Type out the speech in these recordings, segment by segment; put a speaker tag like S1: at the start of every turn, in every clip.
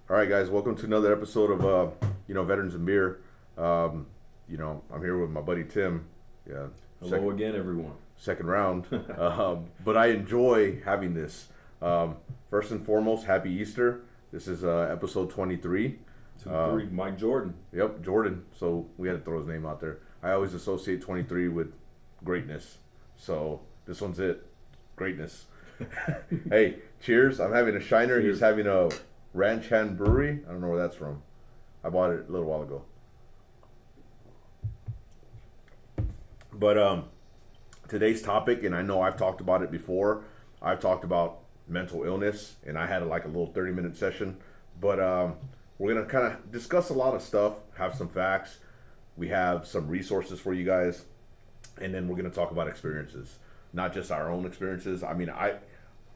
S1: All right, guys, welcome to another episode of Veterans and Beer. I'm here with my buddy Tim. Yeah,
S2: Hello again, everyone.
S1: second round. But I enjoy having this. First and foremost, happy Easter. This is episode 23.
S2: 2-3, Mike Jordan.
S1: Yep, Jordan. So we had to throw his name out there. I always associate 23 with greatness. So this one's it. Greatness. Hey, cheers. I'm having a Shiner.
S2: Cheers.
S1: He's having a Ranch Hand Brewery. I don't know where that's from. I bought it a little while ago. But today's topic, and I know I've talked about it before. I've talked about mental illness, and I had a little 30-minute session. But we're gonna kind of discuss a lot of stuff, have some facts. We have some resources for you guys, and then we're gonna talk about experiences, not just our own experiences. I mean,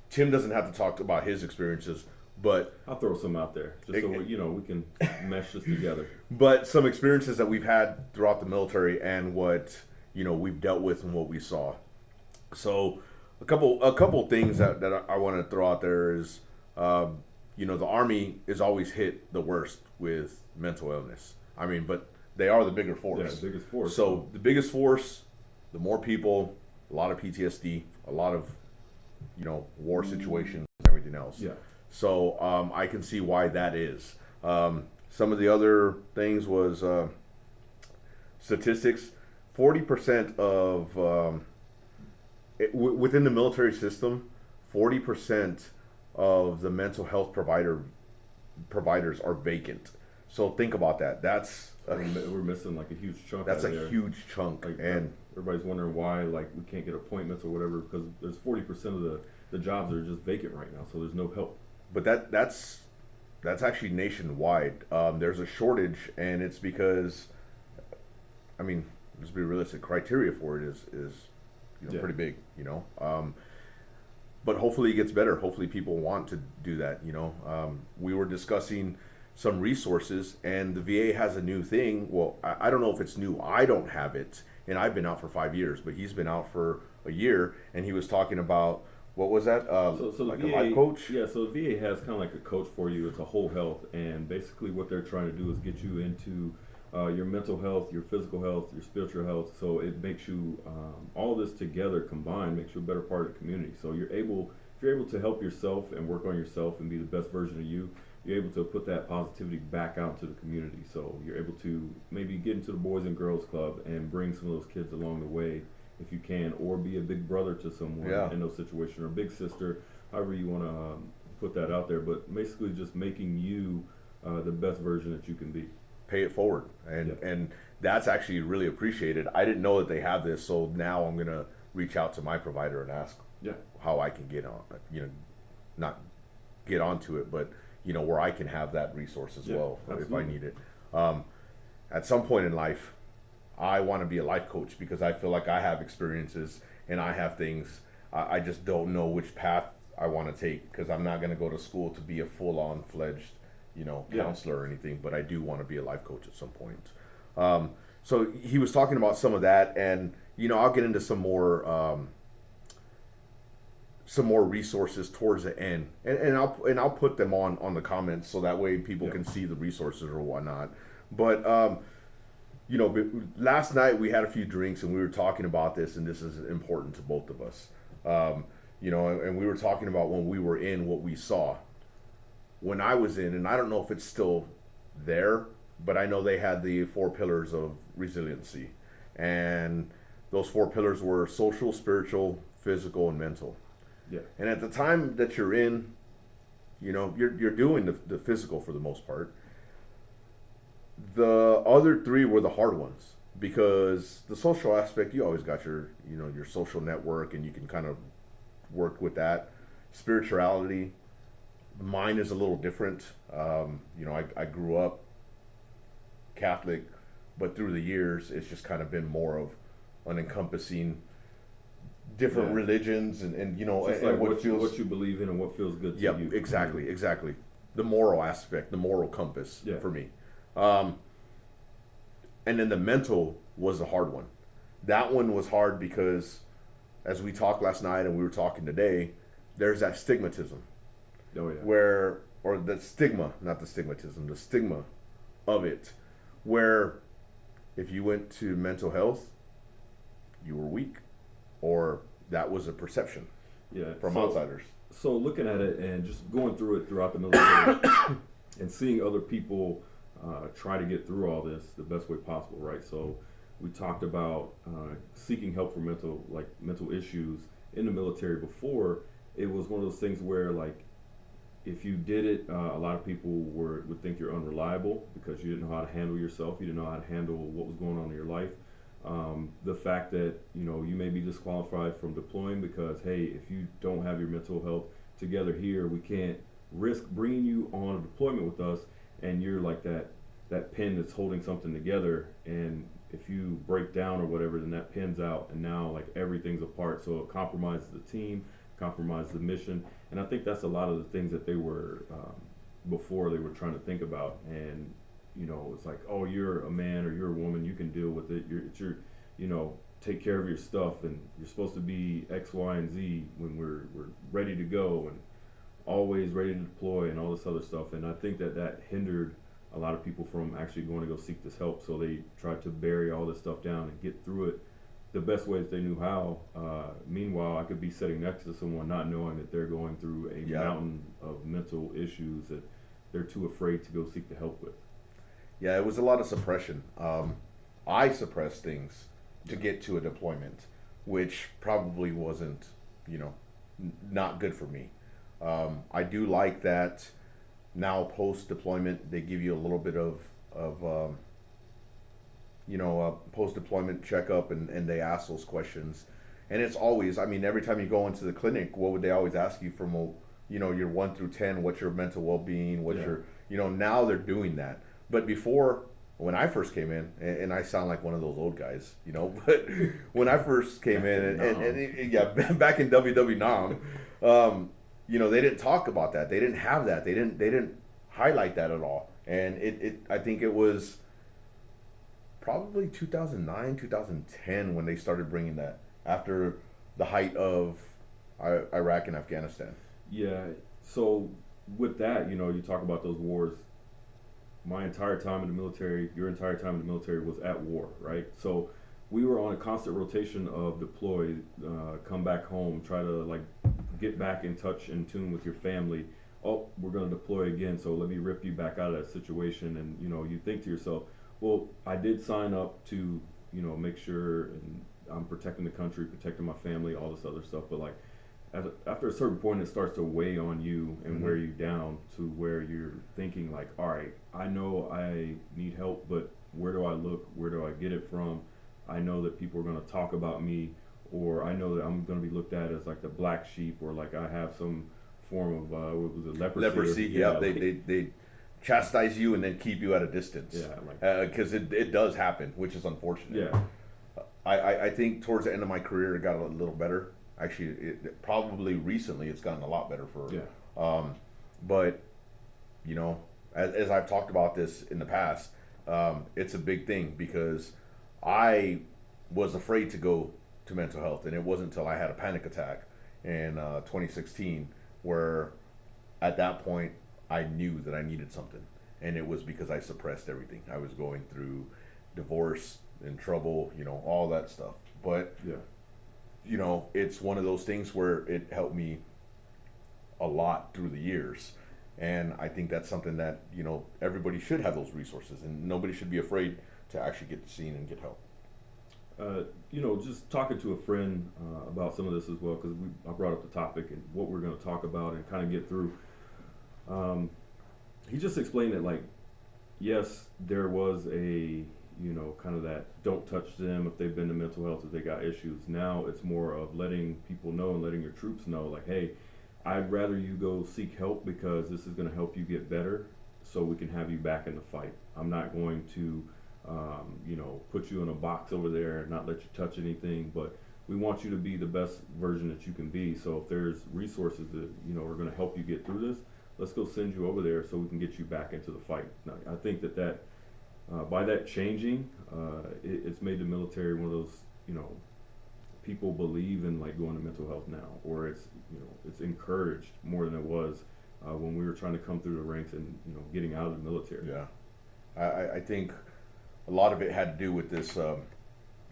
S1: Tim doesn't have to talk about his experiences, but
S2: I'll throw some out there just so we can mesh this together.
S1: but some experiences that we've had throughout the military and what we've dealt with and what we saw. So a couple things that I want to throw out there is the Army is always hit the worst with mental illness. I mean, but they are the bigger force.
S2: Yeah, the biggest force.
S1: So the biggest force, the more people, a lot of PTSD, a lot of war situations, and everything else.
S2: Yeah.
S1: So I can see why that is. Some of the other things was statistics. 40% of within the military system, 40% of the mental health providers are vacant. So think about that.
S2: We're missing like a huge chunk.
S1: That's
S2: out
S1: a
S2: there.
S1: huge chunk, and
S2: everybody's wondering why we can't get appointments or whatever because there's 40% of the jobs that are just vacant right now, so there's no help.
S1: But that's actually nationwide. There's a shortage, and it's because, I mean, let's be realistic. Criteria for it is pretty big. But hopefully it gets better. Hopefully people want to do that. We were discussing some resources, and the VA has a new thing. Well, I don't know if it's new. I don't have it, and I've been out for 5 years, but he's been out for a year, and he was talking about. What was that?
S2: So
S1: like
S2: the VA,
S1: a life coach?
S2: Yeah, so the VA has kind of like a coach for you. It's a whole health, and basically what they're trying to do is get you into your mental health, your physical health, your spiritual health. So it makes you all this together combined makes you a better part of the community. So if you're able to help yourself and work on yourself and be the best version of you, you're able to put that positivity back out to the community. So you're able to maybe get into the Boys and Girls Club and bring some of those kids along the way if you can, or be a big brother to someone in those situations, or a big sister, however you want to put that out there. But basically just making you the best version that you can be.
S1: Pay it forward, and that's actually really appreciated. I didn't know that they have this, so now I'm gonna reach out to my provider and ask how I can get on, not get onto it, but where I can have that resource as well if I need it. At some point in life, I want to be a life coach because I feel like I have experiences and I have things. I just don't know which path I want to take because I'm not going to go to school to be a full-on fledged, counselor or anything. But I do want to be a life coach at some point. So he was talking about some of that, and I'll get into some more resources towards the end, and I'll put them on the comments so that way people can see the resources or whatnot. But last night we had a few drinks and we were talking about this, and this is important to both of us. And we were talking about when we were in what we saw. When I was in, and I don't know if it's still there, but I know they had the 4 pillars of resiliency. And those 4 pillars were social, spiritual, physical, and mental.
S2: Yeah.
S1: And at the time that you're in, you're doing the physical for the most part. The other 3 were the hard ones because the social aspect, you always got your social network and you can kind of work with that. Spirituality, mine is a little different. I grew up Catholic, but through the years, it's just kind of been more of an encompassing different religions and
S2: like what you believe in and what feels good to you.
S1: Yep, exactly. The moral aspect, the moral compass for me. And then the mental was the hard one. That one was hard because, as we talked last night and we were talking today, there's that stigmatism
S2: Oh yeah.
S1: where or the stigma, not the stigmatism, the stigma of it, where if you went to mental health, you were weak, or that was a perception from outsiders.
S2: So looking at it and just going through it throughout the military and seeing other people try to get through all this the best way possible, right? So we talked about seeking help for mental issues in the military before. It was one of those things where, like, if you did it, a lot of people would think you're unreliable because you didn't know how to handle yourself. You didn't know how to handle what was going on in your life. The fact that, you know, you may be disqualified from deploying because, hey, if you don't have your mental health together here, we can't risk bringing you on a deployment with us, and you're like that pin that's holding something together, and if you break down or whatever, then that pin's out, and now like everything's apart. So it compromises the team, compromises the mission, and I think that's a lot of the things that they were before they were trying to think about. And you know, it's like, oh, you're a man or you're a woman, you can deal with it. It's your, you know, take care of your stuff, and you're supposed to be X, Y, and Z when we're ready to go and always ready to deploy and all this other stuff. And I think that hindered a lot of people from actually going to go seek this help. So they tried to bury all this stuff down and get through it the best way that they knew how. Meanwhile, I could be sitting next to someone not knowing that they're going through a mountain of mental issues that they're too afraid to go seek the help with.
S1: Yeah, it was a lot of suppression. I suppressed things to get to a deployment, which probably wasn't, you know, not good for me. I do like that now post-deployment, they give you a little bit of a post-deployment checkup, and they ask those questions. And it's always, I mean, every time you go into the clinic, what would they always ask you from, you know, your 1 through 10, what's your mental well-being, what's your, you know, now they're doing that. But before, when I first came in, and I sound like one of those old guys, you know, but when I first came in, and back in WWNOM, you know, they didn't talk about that. They didn't have that. They didn't highlight that at all. And I think it was probably 2009, 2010 when they started bringing that after the height of Iraq and Afghanistan.
S2: Yeah. So with that, you know, you talk about those wars. My entire time in the military, your entire time in the military was at war, right? So we were on a constant rotation of deploy, come back home, try to like get back in touch and tune with your family. Oh, we're going to deploy again, so let me rip you back out of that situation. And you know, you think to yourself, well, I did sign up to, you know, make sure and I'm protecting the country, protecting my family, all this other stuff. But like after a certain point, it starts to weigh on you and wear you down to where you're thinking like, all right, I know I need help, but where do I look? Where do I get it from? I know that people are going to talk about me, or I know that I'm going to be looked at as like the black sheep, or like I have some form of what was it, leprosy?
S1: Yeah, they chastise you and then keep you at a distance.
S2: Yeah,
S1: because it does happen, which is unfortunate.
S2: Yeah,
S1: I think towards the end of my career it got a little better. Actually, probably recently it's gotten a lot better for.
S2: Yeah.
S1: But you know, as I've talked about this in the past, it's a big thing because I was afraid to go to mental health, and it wasn't until I had a panic attack in 2016 where at that point I knew that I needed something, and it was because I suppressed everything. I was going through divorce and trouble, you know, all that stuff. But you know, it's one of those things where it helped me a lot through the years. And I think that's something that, you know, everybody should have those resources, and nobody should be afraid to actually get seen and get help.
S2: You know, just talking to a friend about some of this as well, because I brought up the topic and what we're going to talk about and kind of get through. He just explained that, like, yes, there was a, you know, kind of that don't touch them if they've been to mental health, if they got issues. Now it's more of letting people know and letting your troops know, like, hey, I'd rather you go seek help because this is going to help you get better so we can have you back in the fight. I'm not going to, you know, put you in a box over there and not let you touch anything, but we want you to be the best version that you can be. So if there's resources that, you know, are going to help you get through this, let's go send you over there so we can get you back into the fight. Now, I think that by that changing, it's made the military one of those, you know, people believe in like going to mental health now, or it's, you know, it's encouraged more than it was when we were trying to come through the ranks and getting out of the military.
S1: Yeah, I think a lot of it had to do with this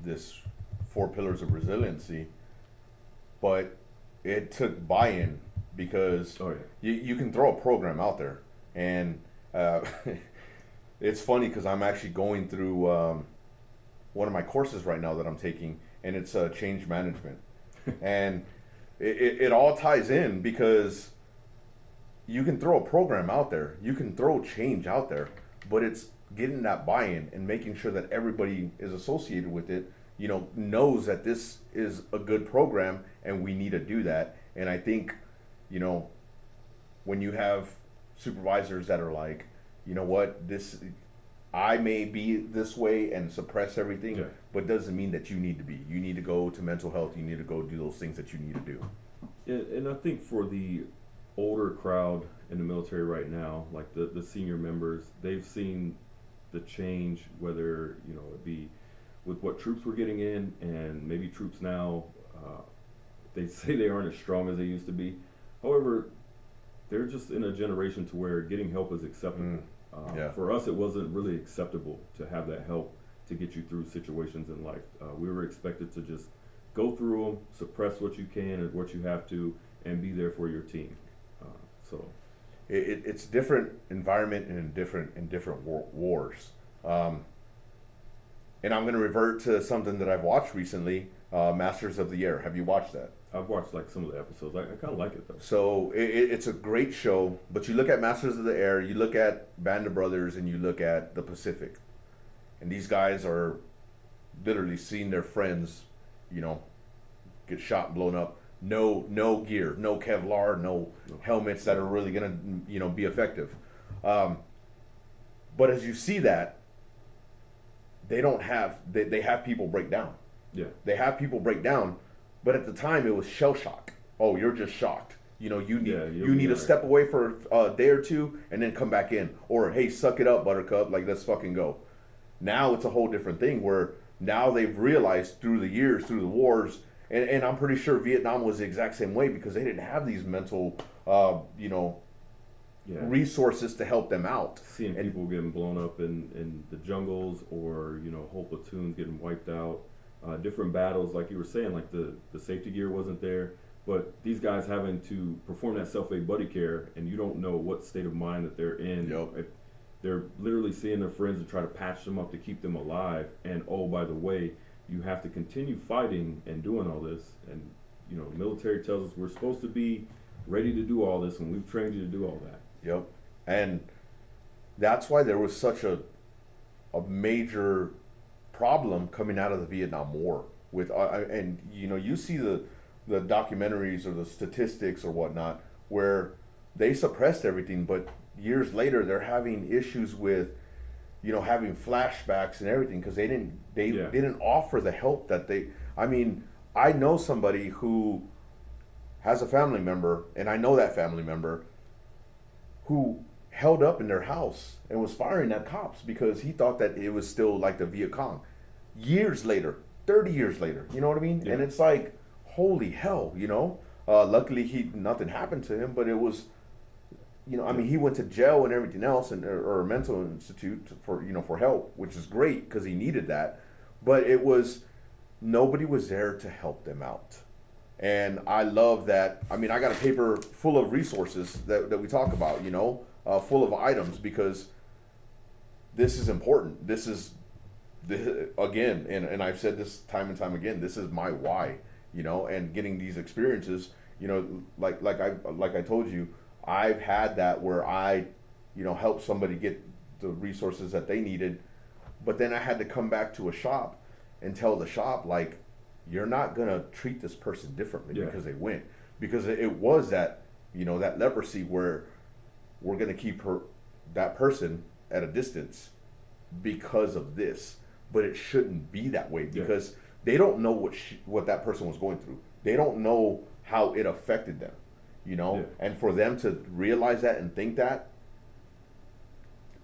S1: this 4 pillars of resiliency, but it took buy-in because you can throw a program out there, and it's funny because I'm actually going through one of my courses right now that I'm taking, and it's change management, and it all ties in because you can throw a program out there, you can throw change out there, but it's getting that buy-in and making sure that everybody is associated with it, knows that this is a good program and we need to do that. And I think, when you have supervisors that are like, you know what, I may be this way and suppress everything, but doesn't mean that you need to be. You need to go to mental health, you need to go do those things that you need to do.
S2: And I think for the older crowd in the military right now, like the senior members, they've seen the change, whether it be with what troops were getting in, and maybe troops now, they say they aren't as strong as they used to be. However, they're just in a generation to where getting help is acceptable. For us, it wasn't really acceptable to have that help to get you through situations in life. We were expected to just go through them, suppress what you can and what you have to, and be there for your team. So
S1: it's different environment and in different wars. And I'm going to revert to something that I've watched recently, Masters of the Air. Have you watched that?
S2: I've watched like some of the episodes. I kind of like it though.
S1: So it's a great show, but you look at Masters of the Air, you look at Band of Brothers, and you look at the Pacific, and these guys are literally seeing their friends, get shot and blown up. No gear, no Kevlar, no helmets that are really gonna be effective. But as you see that, they have people break down.
S2: Yeah.
S1: They have people break down, but at the time it was shell shock. Oh, you're just shocked. You need to step away for a day or two and then come back in. Or hey, suck it up, Buttercup. Like, let's fucking go. Now it's a whole different thing where now they've realized through the years, through the wars, and I'm pretty sure Vietnam was the exact same way because they didn't have these mental, resources to help them out.
S2: Seeing people getting blown up in the jungles, or whole platoons getting wiped out, different battles, like you were saying, like the safety gear wasn't there, but these guys having to perform that self-aid buddy care, and you don't know what state of mind that they're in. They're literally seeing their friends and try to patch them up to keep them alive, and oh, by the way, you have to continue fighting and doing all this, and the military tells us we're supposed to be ready to do all this, and we've trained you to do all that.
S1: Yep. And that's why there was such a major problem coming out of the Vietnam War with you see the documentaries or the statistics or whatnot where they suppressed everything, but years later they're having issues with having flashbacks and everything because they didn't offer the help that I know somebody who has a family member, and I know that family member who held up in their house and was firing at cops because he thought that it was still like the Viet Cong. Years later, 30 years later, you know what I mean? Yeah. And it's like, holy hell, luckily nothing happened to him, but it was, he went to jail and everything else, or a mental institute for help, which is great because he needed that. But it was, nobody was there to help them out. And I love that. I got a paper full of resources that we talk about, full of items, because this is important. This is, again, and I've said this time and time again, this is my why, and getting these experiences, like I told you, I've had that where I, helped somebody get the resources that they needed, but then I had to come back to a shop and tell the shop, like, you're not going to treat this person differently because they went. Because it was that, that leprosy where we're going to keep that person at a distance because of this. But it shouldn't be that way because they don't know what that person was going through. They don't know how it affected them, And for them to realize that and think that,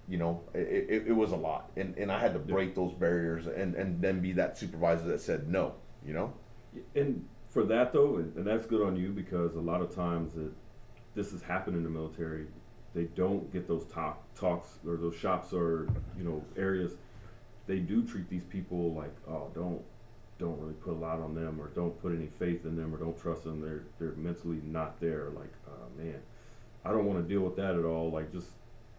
S1: it was a lot. And I had to break those barriers and then be that supervisor that said no.
S2: And for that though, and that's good on you, because a lot of times this has happened in the military, they don't get those talks or those shops or areas. They do treat these people like, oh, don't really put a lot on them, or don't put any faith in them, or don't trust them. They're mentally not there. Like, man, I don't want to deal with that at all. Like, just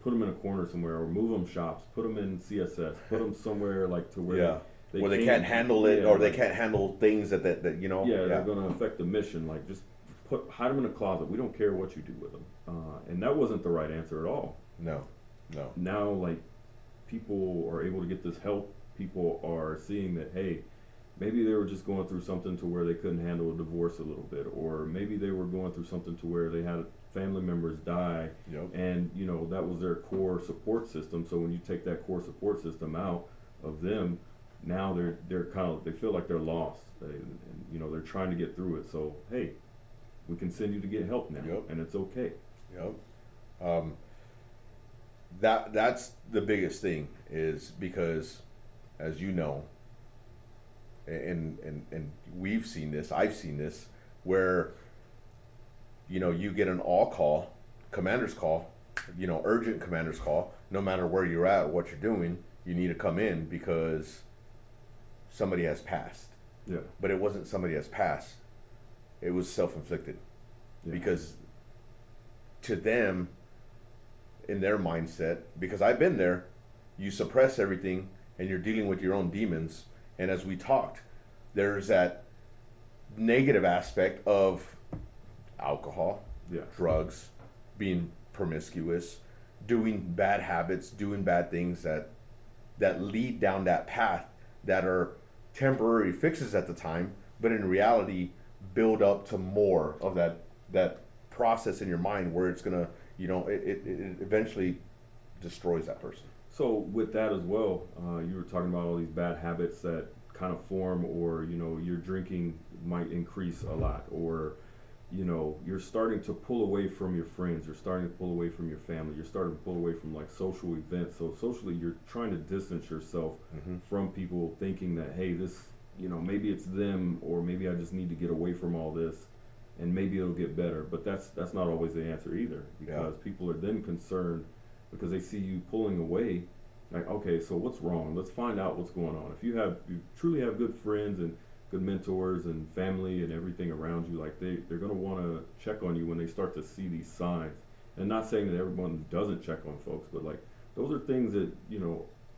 S2: put them in a corner somewhere, or move them shops, put them in CSS, put them somewhere like to where
S1: they can't handle it, or they can't handle things that they're
S2: going to affect the mission. Like, just hide them in a closet. We don't care what you do with them. And that wasn't the right answer at all.
S1: No.
S2: Now, like, people are able to get this help. People are seeing that, hey, maybe they were just going through something to where they couldn't handle a divorce a little bit, or maybe they were going through something to where they had family members die, and that was their core support system. So when you take that core support system out of them, now they're kind of, they feel like they're lost, and they're trying to get through it. So hey, we can send you to get help now, and it's okay.
S1: That's the biggest thing, is because, as you know, and we've seen this, I've seen this, where you get an all call, commander's call, urgent commander's call, no matter where you're at, what you're doing, you need to come in because somebody has passed. But it wasn't somebody has passed, it was self-inflicted. Because to them, in their mindset, because I've been there, you suppress everything and you're dealing with your own demons. And as we talked, there's that negative aspect of alcohol, drugs, being promiscuous, doing bad habits, doing bad things that lead down that path, that are temporary fixes at the time, but in reality build up to more of that process in your mind where it's gonna, it eventually destroys that person.
S2: So with that as well, you were talking about all these bad habits that kind of form, or your drinking might increase a lot, or you're starting to pull away from your friends, you're starting to pull away from your family, you're starting to pull away from like social events. So socially, you're trying to distance yourself from people, thinking that, hey, this, maybe it's them, or maybe I just need to get away from all this, and maybe it'll get better. But that's not always the answer either, because people are then concerned because they see you pulling away. Like, okay, so what's wrong? Let's find out what's going on. If you truly have good friends and good mentors and family and everything around you, like they're going to want to check on you when they start to see these signs. And not saying that everyone doesn't check on folks, but like those are things that,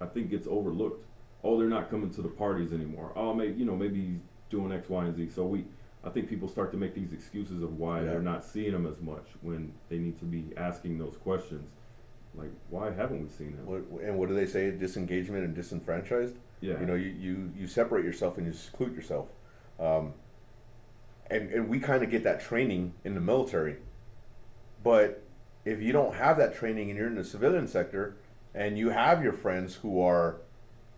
S2: I think gets overlooked. Oh, they're not coming to the parties anymore. Oh, maybe he's doing X, Y, and Z. So I think people start to make these excuses of why they're not seeing them as much, when they need to be asking those questions. Like, why haven't we seen them?
S1: And what do they say? Disengagement and disenfranchised? You separate yourself and you seclude yourself. And we kind of get that training in the military. But if you don't have that training and you're in the civilian sector and you have your friends who are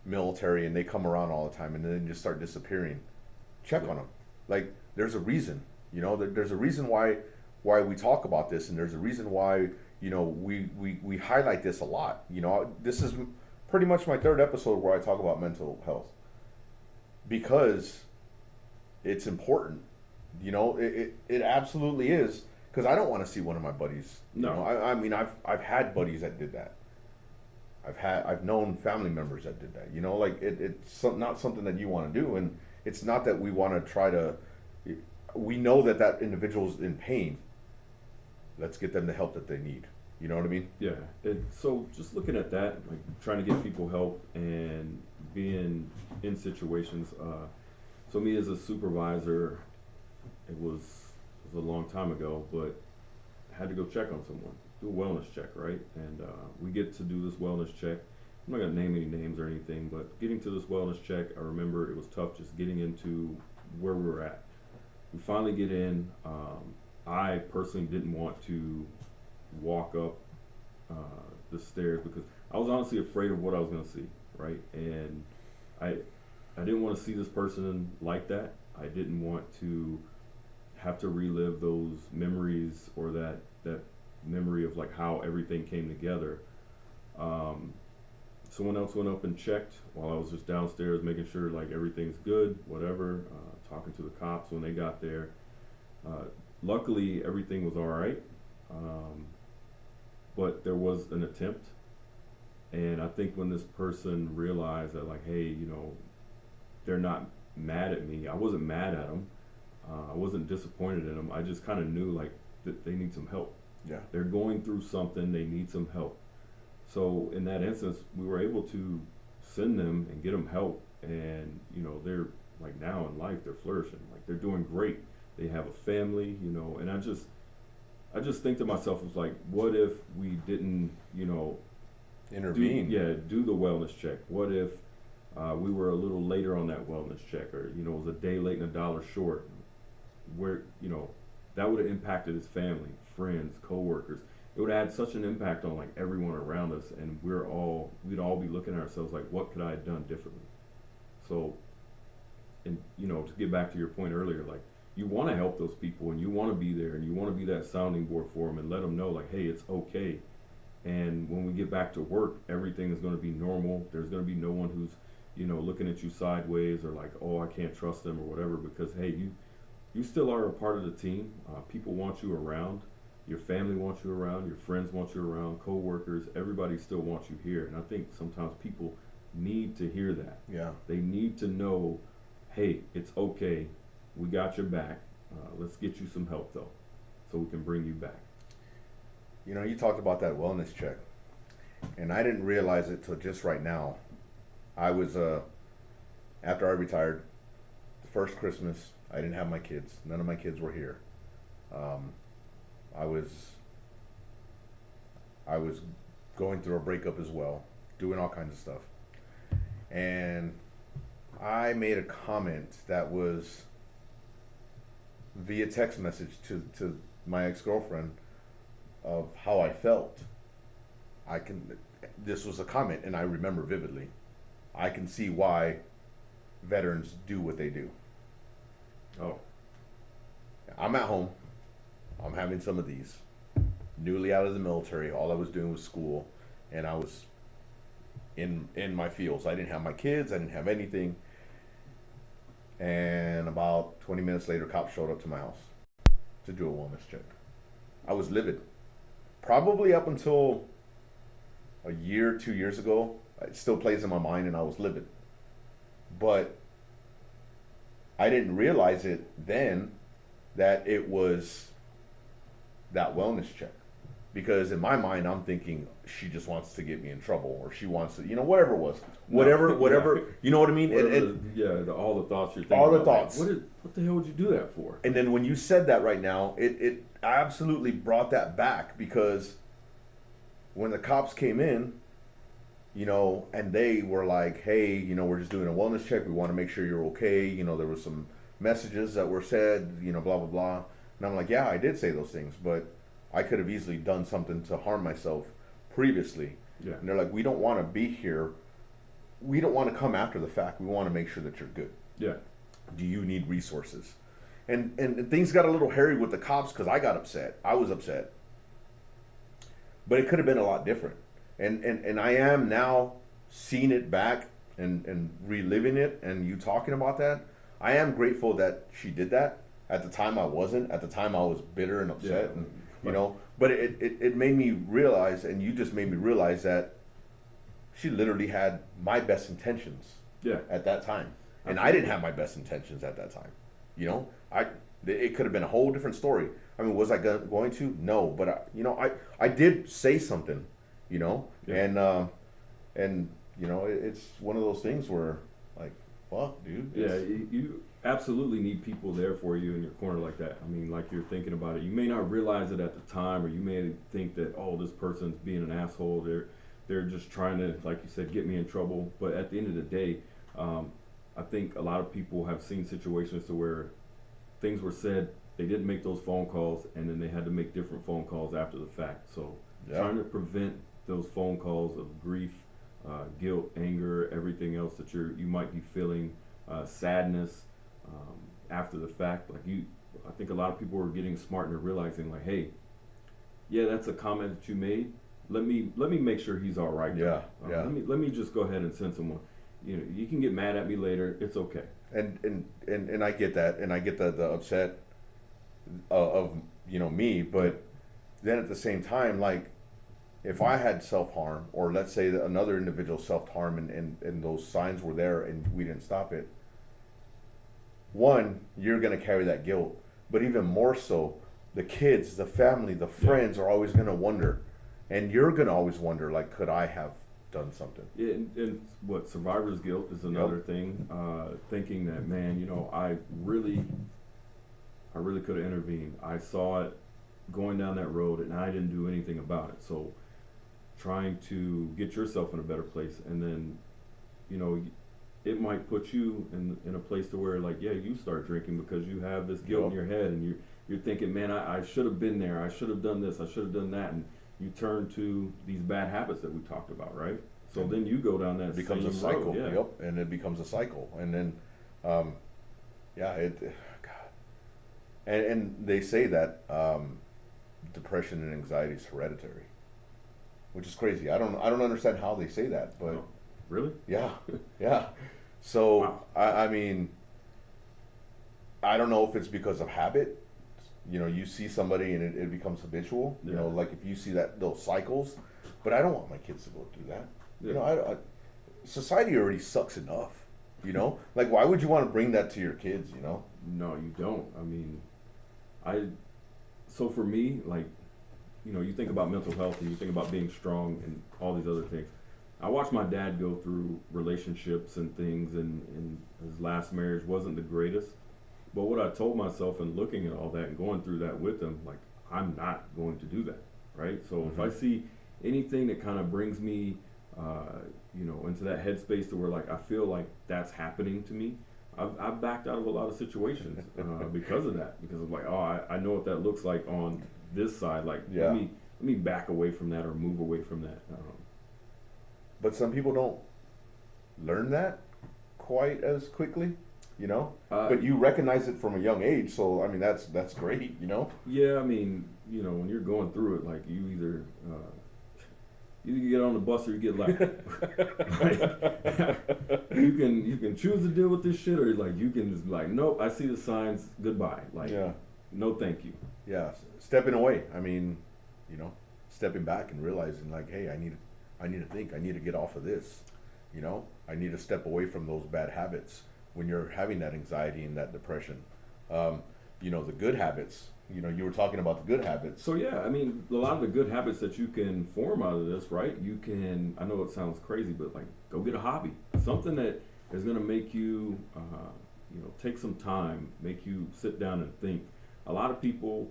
S1: military and they come around all the time and then just start disappearing, check on them. Like, there's a reason, there's a reason why we talk about this, and there's a reason why, we highlight this a lot. This is pretty much my third episode where I talk about mental health, because it's important. It absolutely is, because I don't want to see one of my buddies.
S2: No.
S1: I mean, I've had buddies that did that. I've known family members that did that. Like it's not something that you want to do, and it's not that we want to try to. We know that individual's in pain. Let's get them the help that they need. You know what I mean?
S2: Yeah. And so just looking at that, like trying to get people help and being in situations. So me as a supervisor, it was a long time ago, but I had to go check on someone, do a wellness check, right? And we get to do this wellness check. I'm not going to name any names or anything, but getting to this wellness check, I remember it was tough just getting into where we were at. We finally get in. I personally didn't want to walk up the stairs because I was honestly afraid of what I was going to see, right? And I didn't want to see this person like that. I didn't want to have to relive those memories, or that memory of like how everything came together. Someone else went up and checked while I was just downstairs, making sure like everything's good, whatever, talking to the cops when they got there. Luckily, everything was all right. but there was an attempt. And I think when this person realized that, like, hey, they're not mad at me. I wasn't mad at them. I wasn't disappointed in them. I just kind of knew, like, that they need some help.
S1: Yeah.
S2: They're going through something. They need some help. So in that instance, we were able to send them and get them help. And, they're, like, now in life, they're flourishing. Like, they're doing great. They have a family, and I just think to myself, it's like, what if we didn't,
S1: Intervene.
S2: do the wellness check? What if we were a little later on that wellness check, or it was a day late and $1 short? Where that would have impacted his family, friends, coworkers. It would add such an impact on, like, everyone around us, and we'd all be looking at ourselves like, what could I have done differently? So, and to get back to your point earlier, like, you want to help those people, and you want to be there, and you want to be that sounding board for them, and let them know, like, hey, it's okay. And when we get back to work, everything is going to be normal. There's going to be no one who's, looking at you sideways, or like, oh, I can't trust them or whatever, because, hey, you still are a part of the team. People want you around. Your family wants you around. Your friends want you around. Co-workers, everybody still wants you here. And I think sometimes people need to hear that.
S1: Yeah.
S2: They need to know, hey, it's okay. We got your back. Let's get you some help, though, so we can bring you back.
S1: You talked about that wellness check, and I didn't realize it till just right now. I was, after I retired, the first Christmas, I didn't have my kids. None of my kids were here. I was going through a breakup as well, doing all kinds of stuff. And I made a comment that was via text message to my ex-girlfriend of how I felt. This was a comment, and I remember vividly. I can see why veterans do what they do.
S2: Oh.
S1: I'm at home. I'm having some of these. Newly out of the military, all I was doing was school, and I was in my fields. I didn't have my kids. I didn't have anything. And about 20 minutes later, cops showed up to my house to do a wellness check. I was livid. Probably up until a year, 2 years ago, it still plays in my mind, and I was livid. But I didn't realize it then that it was that wellness check. Because in my mind, I'm thinking she just wants to get me in trouble, or she wants to, whatever it was. Whatever, you know what I mean?
S2: All the thoughts you're thinking.
S1: All the
S2: about,
S1: thoughts.
S2: Like, what the hell would you do that for?
S1: And then when you said that right now, it absolutely brought that back, because when the cops came in, and they were like, hey, we're just doing a wellness check. We want to make sure you're okay. There were some messages that were said, blah, blah, blah. And I'm like, yeah, I did say those things, but I could have easily done something to harm myself previously.
S2: Yeah.
S1: And they're like, we don't want to be here. We don't want to come after the fact. We want to make sure that you're good.
S2: Yeah.
S1: Do you need resources? And things got a little hairy with the cops, because I got upset. I was upset. But it could have been a lot different. And I am now seeing it back and reliving it, and you talking about that. I am grateful that she did that. At the time I wasn't. At the time I was bitter and upset.
S2: Yeah.
S1: And but it made me realize, and you just made me realize, that she literally had my best intentions at that time. And I didn't have my best intentions at that time. It could have been a whole different story. I mean, was I going to? No, but I did say something, and it's one of those things where, like, fuck, dude.
S2: Yeah, you absolutely need people there for you in your corner like that. I mean, like, you're thinking about it. You may not realize it at the time, or you may think that, oh, this person's being an asshole. They're just trying to, like you said, get me in trouble. But at the end of the day, I think a lot of people have seen situations to where things were said, they didn't make those phone calls, and then they had to make different phone calls after the fact. So trying to prevent those phone calls of grief, guilt, anger, everything else that you might be feeling, sadness after the fact. Like, I think a lot of people are getting smart and they're realizing, like, hey, yeah, that's a comment that you made. Let me make sure he's all right. Let me just go ahead and send someone. You can get mad at me later. It's okay.
S1: And I get that, and I get the upset of me, but then at the same time, like, if I had self-harm, or let's say that another individual self-harm, and those signs were there and we didn't stop it, one, you're going to carry that guilt. But even more so, the kids, the family, the friends are always going to wonder. And you're going to always wonder, like, could I have done something?
S2: Yeah, and what, survivor's guilt is another thing. Thinking that, man, you know, I really could have intervened. I saw it going down that road and I didn't do anything about it. So trying to get yourself in a better place, and then, you know, it might put you in a place to where, like, yeah, you start drinking because you have this guilt in your head, and you're thinking, man, I should have been there, I should have done this, I should have done that, and you turn to these bad habits that we talked about, right? So then you go down that
S1: it becomes
S2: same
S1: a cycle.
S2: road,
S1: And it becomes a cycle, and then God. And they say that depression and anxiety is hereditary, which is crazy. I don't understand how they say that, but
S2: really,
S1: yeah. So wow. I mean, I don't know if it's because of habit. You know, you see somebody and it becomes habitual. You know, like if you see those cycles, but I don't want my kids to go through that. You know, society already sucks enough. You know, like why would you want to bring that to your kids? You know?
S2: No, you don't. I mean, so for me, like, you know, you think about mental health and you think about being strong and all these other things. I watched my dad go through relationships and things, and his last marriage wasn't the greatest. But what I told myself and looking at all that and going through that with him, like, I'm not going to do that, right? So if I see anything that kind of brings me, you know, into that headspace to where, like, I feel like that's happening to me, I've backed out of a lot of situations because of that. Because I'm like, oh, I know what that looks like on this side. Like, let me back away from that or move away from that.
S1: But some people don't learn that quite as quickly, you know. But you recognize it from a young age, so I mean that's great, you know.
S2: Yeah, I mean, you know, when you're going through it, like you either get on the bus or you get left. Like, you can choose to deal with this shit, or like you can just be like, nope, I see the signs, goodbye. Like, no, thank you.
S1: Yeah, stepping away. I mean, you know, stepping back and realizing like, hey, I need to think. I need to get off of this. You know, I need to step away from those bad habits. When you're having that anxiety and that depression, you know, the good habits. You know, you were talking about the good habits.
S2: So yeah, I mean, a lot of the good habits that you can form out of this, right? You can. I know it sounds crazy, but like, go get a hobby, something that is going to make you, you know, take some time, make you sit down and think. A lot of people,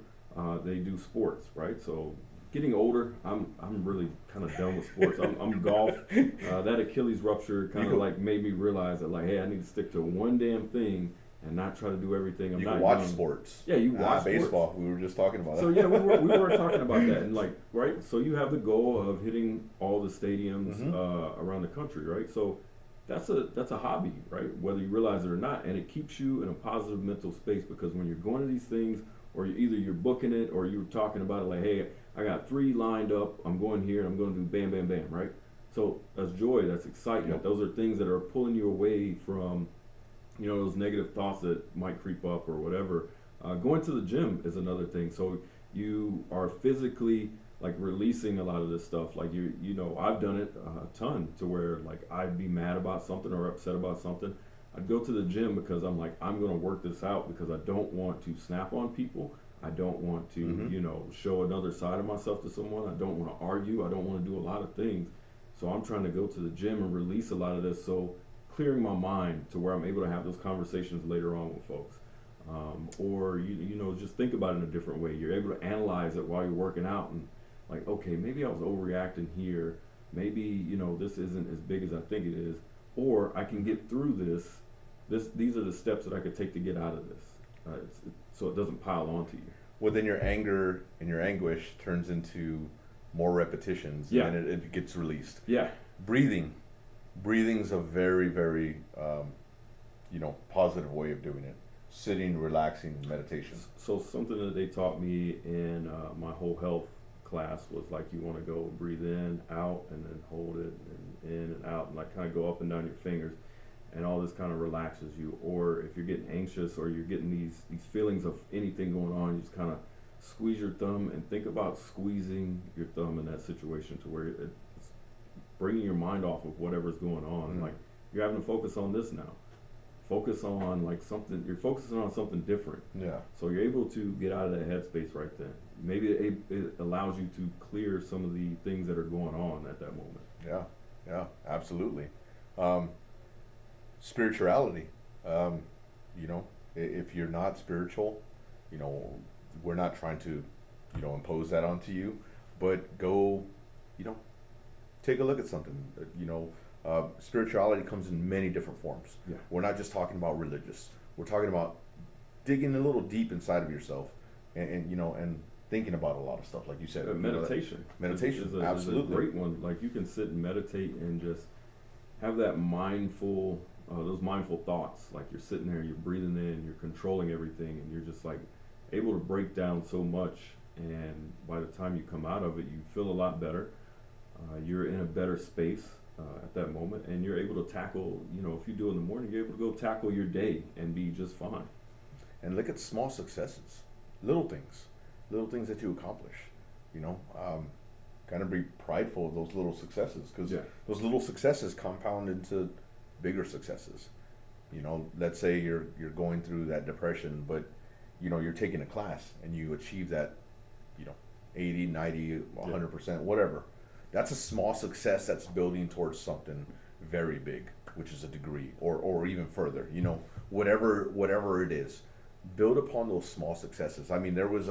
S2: they do sports, right? So getting older, I'm really kind of done with sports. I'm golf. That Achilles rupture kind of like made me realize that, like, hey, I need to stick to one damn thing and not try to do everything.
S1: You can watch sports.
S2: Yeah, you watch
S1: baseball. We were just talking about that.
S2: So yeah, we were talking about that, and like, right. So you have the goal of hitting all the stadiums around the country, right? So that's a hobby, right? Whether you realize it or not, and it keeps you in a positive mental space, because when you're going to these things, or you're booking it, or you're talking about it like, hey, I got 3 lined up, I'm going here, and I'm going to do bam, bam, bam, right? So that's joy, that's excitement. Yep. Those are things that are pulling you away from, you know, those negative thoughts that might creep up or whatever. Going to the gym is another thing. So you are physically like releasing a lot of this stuff. Like you know, I've done it a ton to where like I'd be mad about something or upset about something. I'd go to the gym because I'm like, I'm going to work this out, because I don't want to snap on people. I don't want to, you know, show another side of myself to someone. I don't want to argue. I don't want to do a lot of things. So I'm trying to go to the gym and release a lot of this. So clearing my mind to where I'm able to have those conversations later on with folks. Or, you know, just think about it in a different way. You're able to analyze it while you're working out and like, okay, maybe I was overreacting here. Maybe, you know, this isn't as big as I think it is. Or I can get through this. These are the steps that I could take to get out of this. So it doesn't pile onto you.
S1: Well, then your anger and your anguish turns into more repetitions, and it gets released.
S2: Yeah.
S1: Breathing's a very, very, you know, positive way of doing it. Sitting, relaxing, meditation.
S2: So something that they taught me in my whole health class was like, you want to go breathe in, out, and then hold it, and in and out, and like kind of go up and down your fingers. And all this kind of relaxes you. Or if you're getting anxious or you're getting these feelings of anything going on, you just kind of squeeze your thumb, and think about squeezing your thumb in that situation to where it's bringing your mind off of whatever's going on.
S1: Mm.
S2: Like, you're having to focus on this now. Focus on like something, you're focusing on something different.
S1: Yeah.
S2: So you're able to get out of that headspace right then. Maybe it allows you to clear some of the things that are going on at that moment.
S1: Yeah. Yeah. Absolutely. Spirituality. You know, if you're not spiritual, you know, we're not trying to, you know, impose that onto you, but go, you know, take a look at something. You know, spirituality comes in many different forms.
S2: Yeah.
S1: We're not just talking about religious. We're talking about digging a little deep inside of yourself, and you know, and thinking about a lot of stuff, like you said.
S2: Meditation.
S1: Meditation,
S2: is
S1: absolutely.
S2: Is a great one. Like, you can sit and meditate and just have that mindful, those mindful thoughts. Like, you're sitting there, you're breathing in, you're controlling everything, and you're just like able to break down so much. And by the time you come out of it, you feel a lot better. You're in a better space at that moment, and you're able to tackle, you know, if you do it in the morning, you're able to go tackle your day and be just fine.
S1: And look at small successes, little things that you accomplish, you know, kind of be prideful of those little successes, because those little successes compound into bigger successes. You know, let's say you're going through that depression, but you know, you're taking a class and you achieve that, you know, 80, 90, 100%, whatever. That's a small success that's building towards something very big, which is a degree or even further, you know, whatever it is. Build upon those small successes. I mean, there was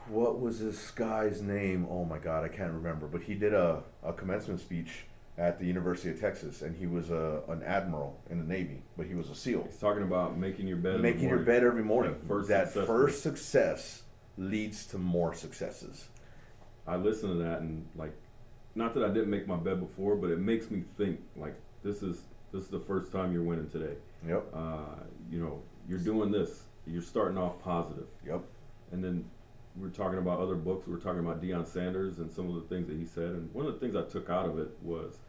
S1: what was this guy's name? Oh my God, I can't remember. But he did a commencement speech at the University of Texas, and he was an admiral in the Navy, but he was a SEAL.
S2: He's talking about making your bed.
S1: Making your bed every morning.
S2: That
S1: first success leads to more successes.
S2: I listen to that, and like, not that I didn't make my bed before, but it makes me think like, this is the first time you're winning today.
S1: Yep.
S2: You know, you're doing this. You're starting off positive.
S1: Yep.
S2: And then we're talking about other books. We're talking about Deion Sanders and some of the things that he said. And one of the things I took out of it was,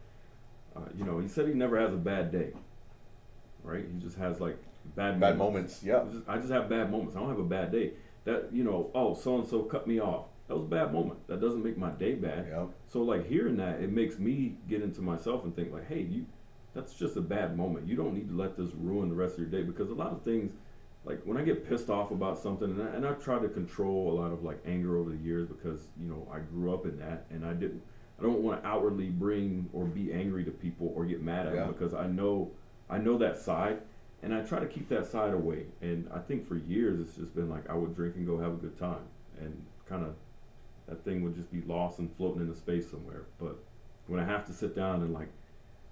S2: you know, he said he never has a bad day. Right? He just has like bad moments.
S1: Yeah.
S2: I just have bad moments. I don't have a bad day. That, you know, oh, so and so cut me off. That was a bad moment. That doesn't make my day bad.
S1: Yep.
S2: So like, hearing that, it makes me get into myself and think like, hey, that's just a bad moment. You don't need to let this ruin the rest of your day, because a lot of things, like when I get pissed off about something, and I try to control a lot of like anger over the years, because, you know, I grew up in that, and I don't want to outwardly bring or be angry to people or get mad at them, because I know that side, and I try to keep that side away. And I think for years it's just been like, I would drink and go have a good time, and kind of that thing would just be lost and floating into space somewhere. But when I have to sit down and like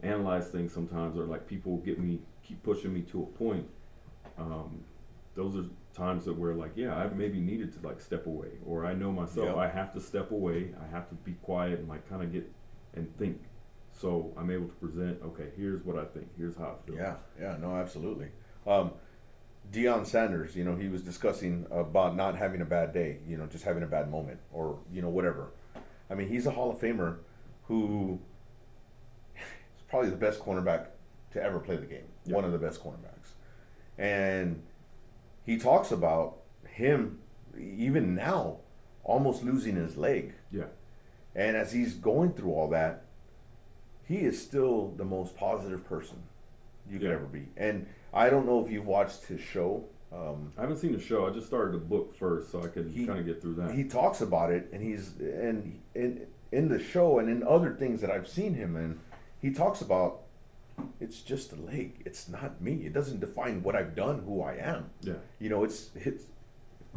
S2: analyze things sometimes, or like people keep pushing me to a point, those are times that where like, I maybe needed to like step away, or I know myself, I have to step away, I have to be quiet and like kind of get and think, so I'm able to present, okay, here's what I think, here's how I feel.
S1: No, absolutely. Deion Sanders, you know, he was discussing about not having a bad day, you know, just having a bad moment, or, you know, whatever. I mean, he's a Hall of Famer who is probably the best cornerback to ever play the game. One of the best cornerbacks. And he talks about him, even now, almost losing his leg.
S2: Yeah.
S1: And as he's going through all that, he is still the most positive person you could ever be. And I don't know if you've watched his show.
S2: I haven't seen the show. I just started the book first, so I could kind of get through that.
S1: He talks about it, and in the show and in other things that I've seen him in, he talks about, it's just a leg. It's not me. It doesn't define what I've done, who I am.
S2: Yeah.
S1: You know,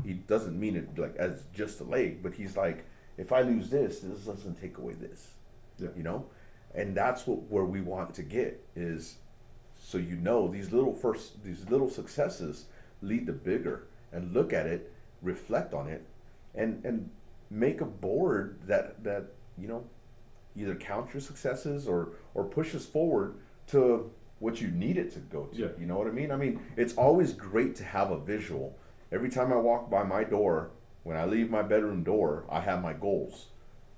S1: he doesn't mean it like as just a leg, but he's like, if I lose this doesn't take away this.
S2: Yeah.
S1: You know? And that's where we want to get is, so you know, these little successes lead to bigger, and look at it, reflect on it, and make a board that you know, either counts your successes or pushes forward to what you need it to go to.
S2: Yeah.
S1: You know what I mean? I mean, it's always great to have a visual. Every time I walk by my door, when I leave my bedroom door, I have my goals.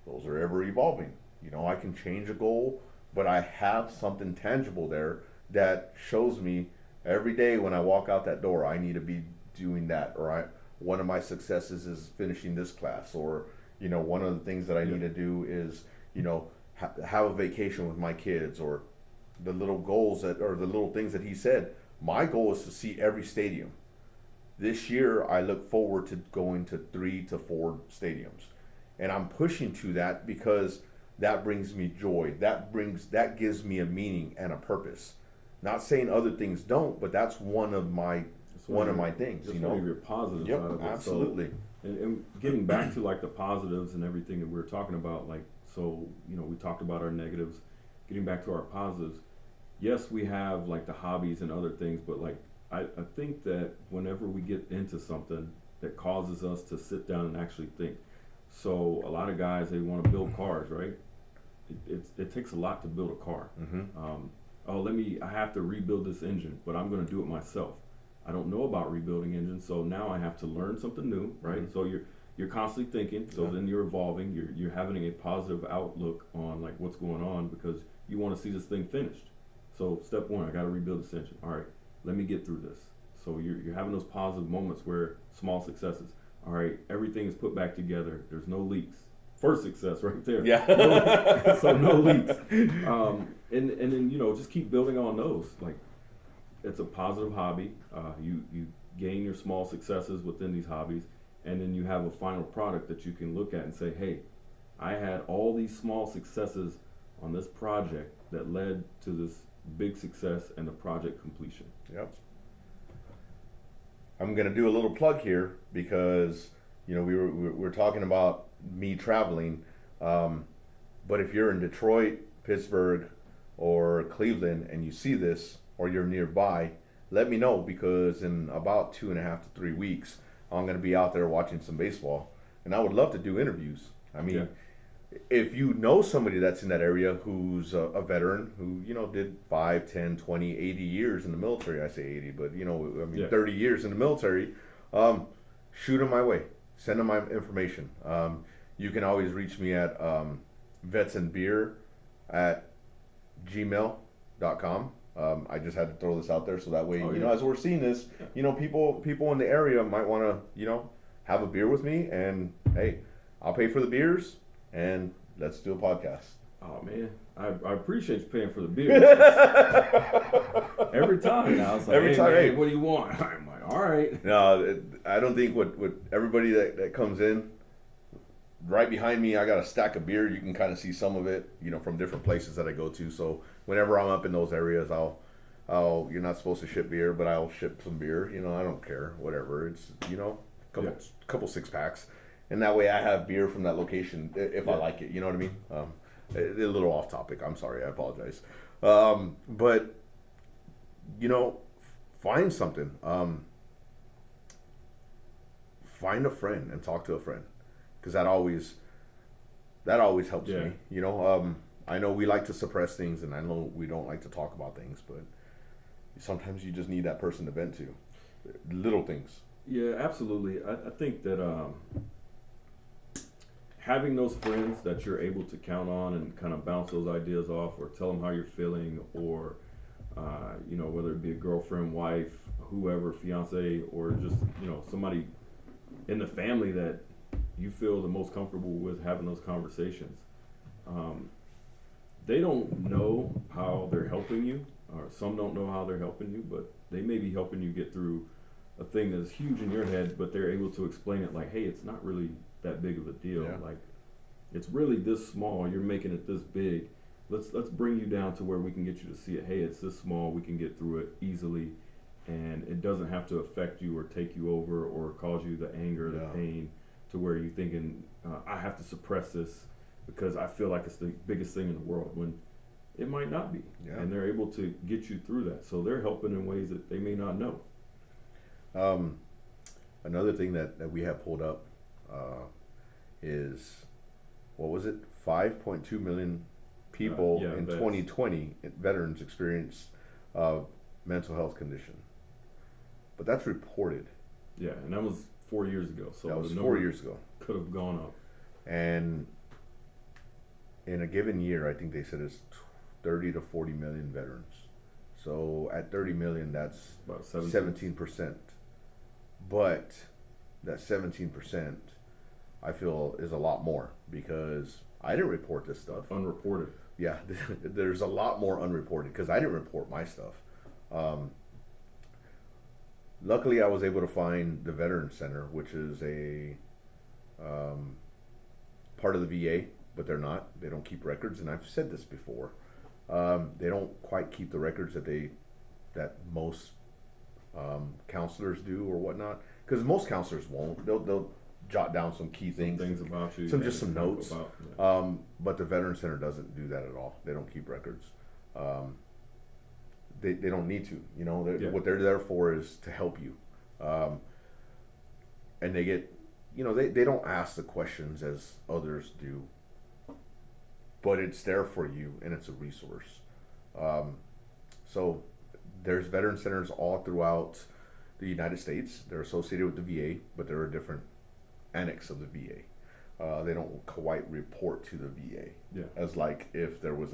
S1: Those are ever evolving. You know, I can change a goal, but I have something tangible there that shows me every day when I walk out that door, I need to be doing that, or one of my successes is finishing this class, or, you know, one of the things that I need to do is, you know, have a vacation with my kids, or the little goals that, or the little things that he said. My goal is to see every stadium. This year, I look forward to going to 3 to 4 stadiums, and I'm pushing to that because that brings me joy. That gives me a meaning and a purpose. Not saying other things don't, but that's one of my things.
S2: That's
S1: you know,
S2: one of your positives
S1: yep,
S2: out of it.
S1: absolutely.
S2: So, and getting back to like the positives and everything that we were talking about, like, so, you know, we talked about our negatives. Getting back to our positives, yes, we have like the hobbies and other things, but like I think that whenever we get into something that causes us to sit down and actually think. So a lot of guys, they want to build cars, right? It takes a lot to build a car. I have to rebuild this engine, but I'm going to do it myself. I don't know about rebuilding engines, so now I have to learn something new, right? So you're constantly thinking, so then you're evolving, you're having a positive outlook on like what's going on, because you want to see this thing finished. So step one, I got to rebuild this engine. All right, let me get through this. So you're having those positive moments where small successes. All right, everything is put back together. There's no leaks. First success right there.
S1: Yeah.
S2: So no leaks. And then, you know, just keep building on those. Like, it's a positive hobby. You gain your small successes within these hobbies, and then you have a final product that you can look at and say, hey, I had all these small successes on this project that led to this big success and the project completion.
S1: Yep. I'm gonna do a little plug here because, you know, we were talking about me traveling, but if you're in Detroit, Pittsburgh, or Cleveland and you see this, or you're nearby, let me know, because in about 2.5 to 3 weeks I'm gonna be out there watching some baseball, and I would love to do interviews. I mean, if you know somebody that's in that area who's a veteran who, you know, did 5, 10, 20, 80 years in the military, I say 80, but, you know, I mean, 30 years in the military, shoot them my way. Send them my information. You can always reach me at vetsandbeer@gmail.com. I just had to throw this out there so that way, you know, as we're seeing this, you know, people in the area might want to, you know, have a beer with me, and hey, I'll pay for the beers, and let's do a podcast.
S2: Oh man, I appreciate you paying for the beer. Every time now, it's like, every time, man, hey, what do you want? I'm like, all right.
S1: No, I don't think what everybody that comes in, right behind me, I got a stack of beer. You can kind of see some of it, you know, from different places that I go to. So whenever I'm up in those areas, I'll you're not supposed to ship beer, but I'll ship some beer. You know, I don't care, whatever. It's, you know, couple 6-packs. And that way I have beer from that location if I like it. You know what I mean? A little off topic. I'm sorry. I apologize. But, you know, find something. Find a friend and talk to a friend, because that always helps me. You know, I know we like to suppress things, and I know we don't like to talk about things, but sometimes you just need that person to vent to. Little things.
S2: Yeah, absolutely. I think that having those friends that you're able to count on and kind of bounce those ideas off, or tell them how you're feeling, or you know, whether it be a girlfriend, wife, whoever, fiance, or just, you know, somebody in the family that you feel the most comfortable with having those conversations. They don't know how they're helping you, or some don't know how they're helping you, but they may be helping you get through a thing that's huge in your head, but they're able to explain it like, hey, it's not really that big of a deal. Like, it's really this small, you're making it this big. Let's bring you down to where we can get you to see it. Hey, it's this small, we can get through it easily, and it doesn't have to affect you or take you over or cause you the anger, the pain, to where you're thinking, I have to suppress this because I feel like it's the biggest thing in the world, when it might not be. And they're able to get you through that. So they're helping in ways that they may not know.
S1: Another thing that we have pulled up is, what was it? 5.2 million people in 2020, veterans experienced mental health condition. But that's reported.
S2: Yeah, and that was 4 years ago. So
S1: that was 4 years ago.
S2: Could have gone up.
S1: And in a given year, I think they said it's 30 to 40 million veterans. So at 30 million, that's about 17%. But that 17%, I feel is a lot more because I didn't report this stuff.
S2: Unreported.
S1: Yeah, there's a lot more unreported because I didn't report my stuff. Luckily, I was able to find the Veterans Center, which is a part of the VA, but they're not. They don't keep records, and I've said this before. They don't quite keep the records that most counselors do or whatnot, because most counselors won't. They'll jot down some key things
S2: about you,
S1: some notes. But the Veterans Center doesn't do that at all. They don't keep records. They don't need to. You know, what they're there for is to help you. And they get, they don't ask the questions as others do, but it's there for you and it's a resource. So there's veteran centers all throughout the United States. They're associated with the VA, but they're a different annex of the VA. They don't quite report to the VA as like if there was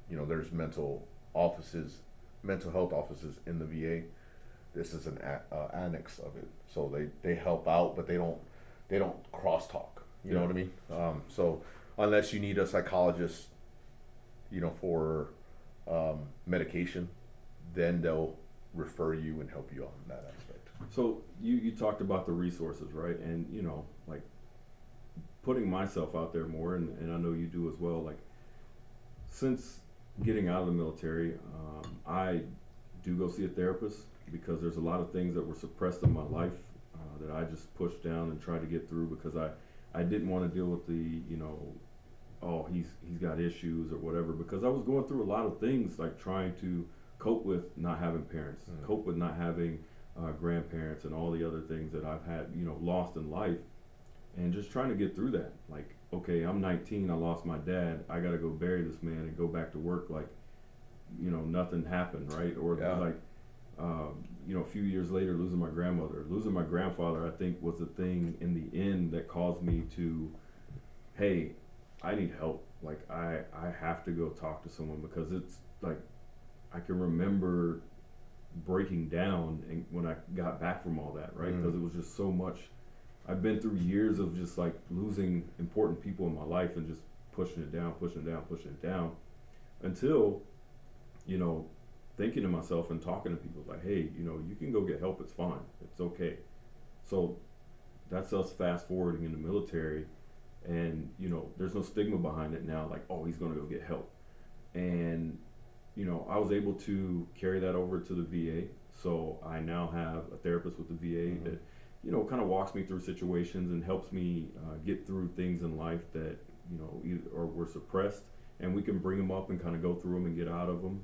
S1: there's mental health offices in the VA. This is an annex of it. So they help out, but they don't crosstalk. You know what I mean? So unless you need a psychologist, for medication, then they'll refer you and help you on that aspect.
S2: So you talked about the resources, right? And like putting myself out there more, and I know you do as well. Like since getting out of the military, I do go see a therapist because there's a lot of things that were suppressed in my life that I just pushed down and tried to get through because I didn't want to deal with the he's got issues or whatever, because I was going through a lot of things, like trying to cope with not having parents, cope with not having grandparents and all the other things that I've had lost in life, and just trying to get through that. Like, okay, I'm 19, I lost my dad, I gotta go bury this man and go back to work like nothing happened, right? Or like a few years later, losing my grandmother, losing my grandfather, I think was the thing in the end that caused me to, hey, I need help. Like I have to go talk to someone, because it's like I can remember breaking down and when I got back from all that, right? Because it was just so much. I've been through years of just like losing important people in my life and just pushing it down until, thinking to myself and talking to people like, hey, you can go get help. It's fine. It's okay. So that's us fast forwarding in the military, and, there's no stigma behind it now. Like, oh, he's going to go get help. And, I was able to carry that over to the VA. So I now have a therapist with the VA that, kind of walks me through situations and helps me get through things in life that, either or were suppressed, and we can bring them up and kind of go through them and get out of them.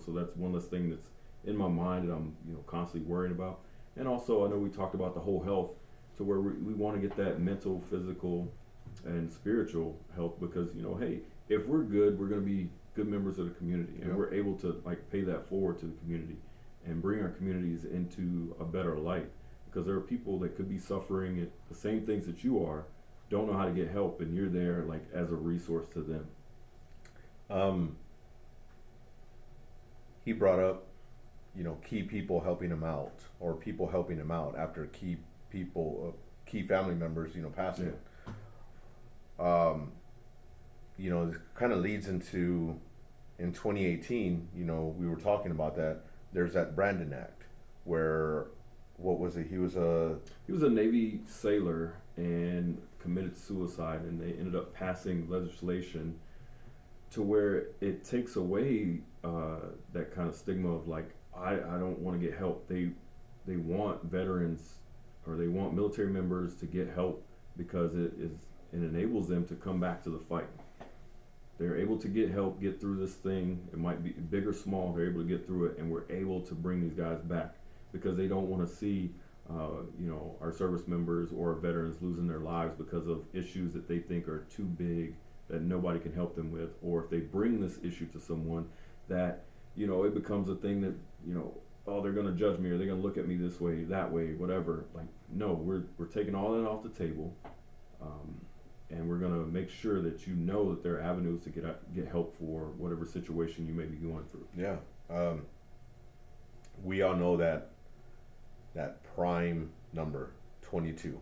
S2: So that's one less thing that's in my mind that I'm, constantly worrying about. And also, I know we talked about the whole health, to where we want to get that mental, physical, and spiritual health, because, hey, if we're good, we're going to be good members of the community, and we're able to like pay that forward to the community and bring our communities into a better light, because there are people that could be suffering at the same things that you are, don't know how to get help, and you're there like as a resource to them.
S1: He brought up, key people helping him out, or people helping him out after key family members, passing. It kind of leads into, in 2018, we were talking about that. There's that Brandon Act, where, what was it? He was a
S2: Navy sailor and committed suicide, and they ended up passing legislation to where it takes away that kind of stigma of like, I don't want to get help. They want veterans, or they want military members to get help, because it enables them to come back to the fight. They're able to get help, get through this thing. It might be big or small. They're able to get through it, and we're able to bring these guys back, because they don't want to see our service members or our veterans losing their lives because of issues that they think are too big that nobody can help them with, or if they bring this issue to someone that it becomes a thing that oh, they're going to judge me, or they're going to look at me this way, that way, whatever. Like, no, we're taking all that off the table, and we're going to make sure that that there are avenues to get help for whatever situation you may be going through.
S1: Yeah, we all know that prime number, 22.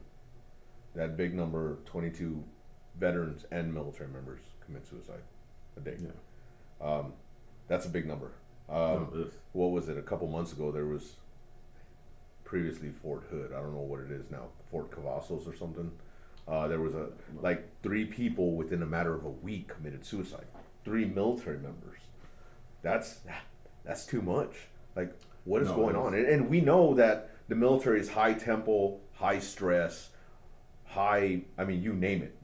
S1: That big number, 22 veterans and military members commit suicide a day.
S2: Yeah.
S1: That's a big number. What was it? A couple months ago, there was previously Fort Hood. I don't know what it is now, Fort Cavazos or something. There was like 3 people within a matter of a week committed suicide. 3 military members. That's too much. Like, what is going on? And we know that the military is high tempo, high stress, high, I mean, you name it,